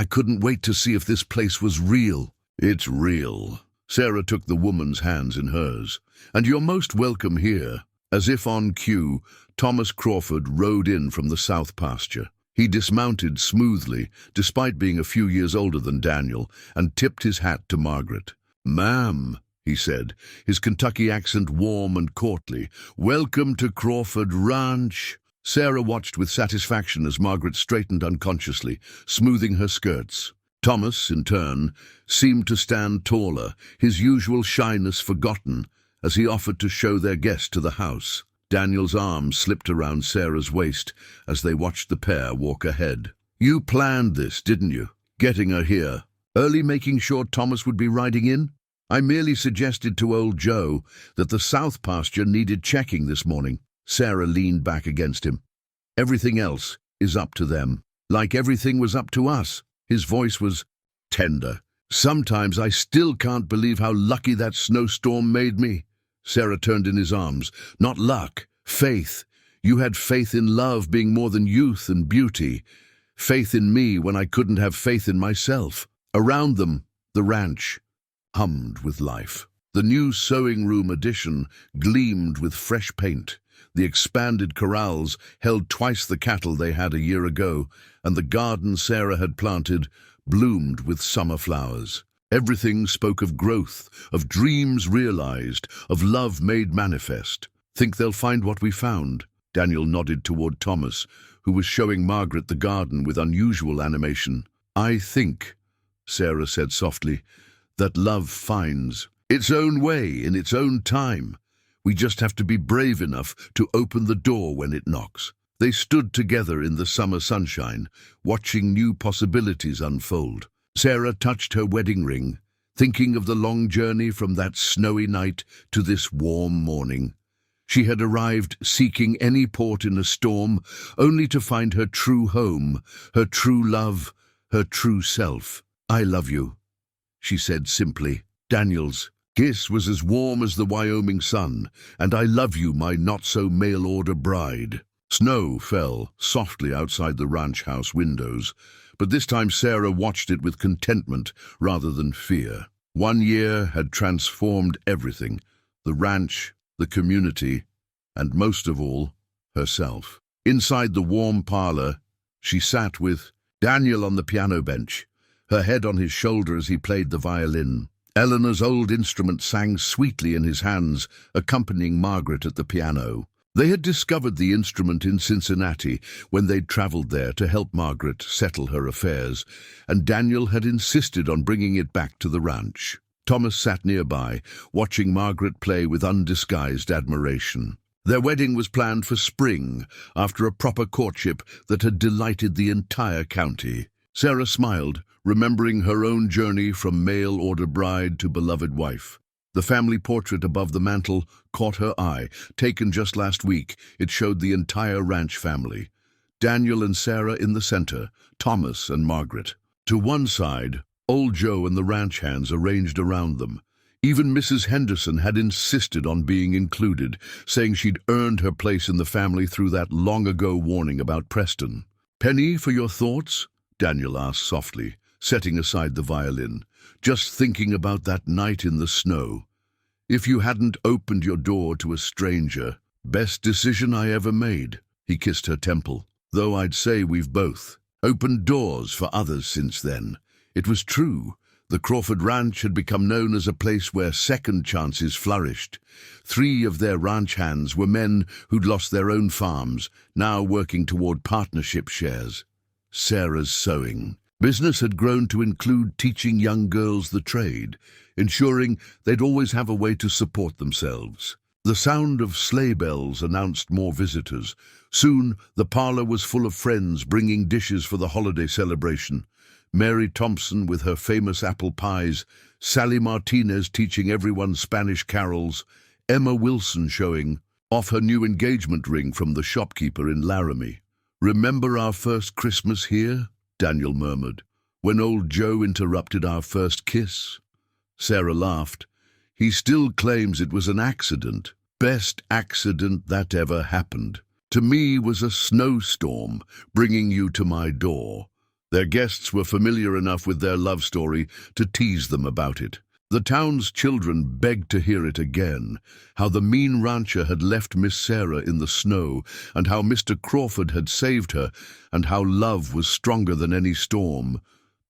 couldn't wait to see if this place was real." "It's real." Sarah took the woman's hands in hers. "And you're most welcome here." As if on cue, Thomas Crawford rode in from the south pasture. He dismounted smoothly, despite being a few years older than Daniel, and tipped his hat to Margaret. "Ma'am," he said, his Kentucky accent warm and courtly, "welcome to Crawford Ranch." Sarah watched with satisfaction as Margaret straightened unconsciously, smoothing her skirts. Thomas, in turn, seemed to stand taller, his usual shyness forgotten, as he offered to show their guest to the house. Daniel's arm slipped around Sarah's waist as they watched the pair walk ahead. "You planned this, didn't you? Getting her here. Early making sure Thomas would be riding in? I merely suggested to old Joe that the south pasture needed checking this morning." Sarah leaned back against him. "Everything else is up to them. Like everything was up to us." His voice was tender. "Sometimes I still can't believe how lucky that snowstorm made me." Sarah turned in his arms. "Not luck, faith. You had faith in love being more than youth and beauty. Faith in me when I couldn't have faith in myself." Around them, the ranch hummed with life. The new sewing room addition gleamed with fresh paint. The expanded corrals held twice the cattle they had a year ago, and the garden Sarah had planted bloomed with summer flowers. Everything spoke of growth, of dreams realized, of love made manifest. "Think they'll find what we found?" Daniel nodded toward Thomas, who was showing Margaret the garden with unusual animation. "I think," Sarah said softly, "that love finds its own way in its own time. We just have to be brave enough to open the door when it knocks." They stood together in the summer sunshine, watching new possibilities unfold. Sarah touched her wedding ring, thinking of the long journey from that snowy night to this warm morning. She had arrived seeking any port in a storm, only to find her true home, her true love, her true self. "I love you," she said simply. Daniel's kiss was as warm as the Wyoming sun, and "I love you, my not-so-mail-order bride." Snow fell softly outside the ranch house windows, but this time Sarah watched it with contentment rather than fear. 1 year had transformed everything: the ranch, the community, and most of all, herself. Inside the warm parlor, she sat with Daniel on the piano bench, her head on his shoulder as he played the violin. Eleanor's old instrument sang sweetly in his hands, accompanying Margaret at the piano. They had discovered the instrument in Cincinnati when they'd traveled there to help Margaret settle her affairs, and Daniel had insisted on bringing it back to the ranch. Thomas sat nearby, watching Margaret play with undisguised admiration. Their wedding was planned for spring, after a proper courtship that had delighted the entire county. Sarah smiled, remembering her own journey from mail-order bride to beloved wife. The family portrait above the mantel caught her eye. Taken just last week, it showed the entire ranch family. Daniel and Sarah in the center, Thomas and Margaret. To one side, old Joe and the ranch hands arranged around them. Even Mrs. Henderson had insisted on being included, saying she'd earned her place in the family through that long-ago warning about Preston. "Penny, for your thoughts?" Daniel asked softly, setting aside the violin. "Just thinking about that night in the snow. If you hadn't opened your door to a stranger, best decision I ever made." He kissed her temple. "Though I'd say we've both opened doors for others since then." It was true. The Crawford Ranch had become known as a place where second chances flourished. 3 of their ranch hands were men who'd lost their own farms, now working toward partnership shares. Sarah's sewing business had grown to include teaching young girls the trade, ensuring they'd always have a way to support themselves. The sound of sleigh bells announced more visitors. Soon, the parlor was full of friends bringing dishes for the holiday celebration. Mary Thompson with her famous apple pies, Sally Martinez teaching everyone Spanish carols, Emma Wilson showing off her new engagement ring from the shopkeeper in Laramie. "Remember our first Christmas here?" Daniel murmured. "When old Joe interrupted our first kiss?" Sarah laughed. "He still claims it was an accident. Best accident that ever happened. To me was a snowstorm bringing you to my door." Their guests were familiar enough with their love story to tease them about it. The town's children begged to hear it again, how the mean rancher had left Miss Sarah in the snow, and how Mr. Crawford had saved her, and how love was stronger than any storm.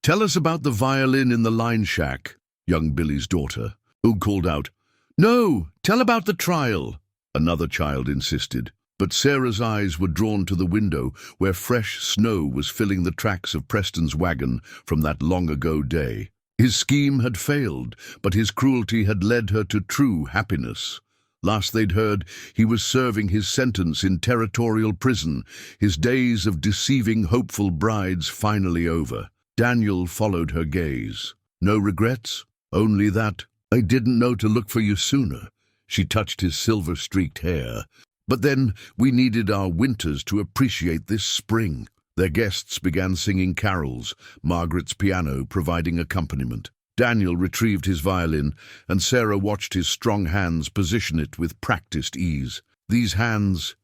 "Tell us about the violin in the line shack," young Billy's daughter, who called out. "No, tell about the trial," another child insisted. But Sarah's eyes were drawn to the window where fresh snow was filling the tracks of Preston's wagon from that long-ago day. His scheme had failed, but his cruelty had led her to true happiness. Last they'd heard, he was serving his sentence in territorial prison, his days of deceiving hopeful brides finally over. Daniel followed her gaze. "No regrets? Only that I didn't know to look for you sooner." She touched his silver-streaked hair. "But then we needed our winters to appreciate this spring." Their guests began singing carols, Margaret's piano providing accompaniment. Daniel retrieved his violin, and Sarah watched his strong hands position it with practiced ease. These hands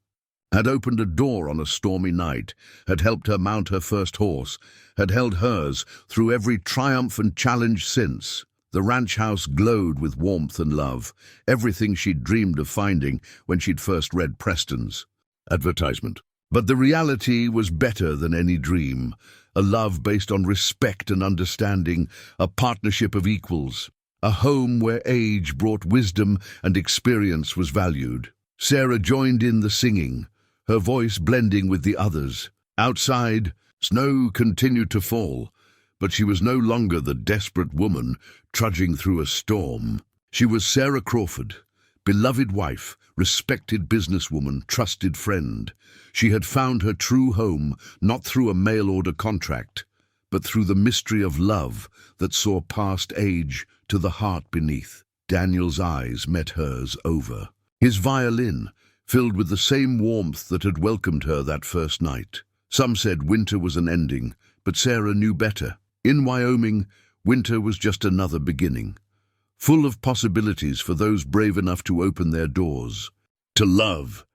had opened a door on a stormy night, had helped her mount her first horse, had held hers through every triumph and challenge since. The ranch house glowed with warmth and love, everything she'd dreamed of finding when she'd first read Preston's advertisement. But the reality was better than any dream, a love based on respect and understanding, a partnership of equals, a home where age brought wisdom and experience was valued. Sarah joined in the singing, her voice blending with the others. Outside, snow continued to fall, but she was no longer the desperate woman trudging through a storm. She was Sarah Crawford, beloved wife, respected businesswoman, trusted friend. She had found her true home, not through a mail-order contract, but through the mystery of love that saw past age to the heart beneath. Daniel's eyes met hers over. His violin, filled with the same warmth that had welcomed her that first night. Some said winter was an ending, but Sarah knew better. In Wyoming, winter was just another beginning, full of possibilities for those brave enough to open their doors. To love,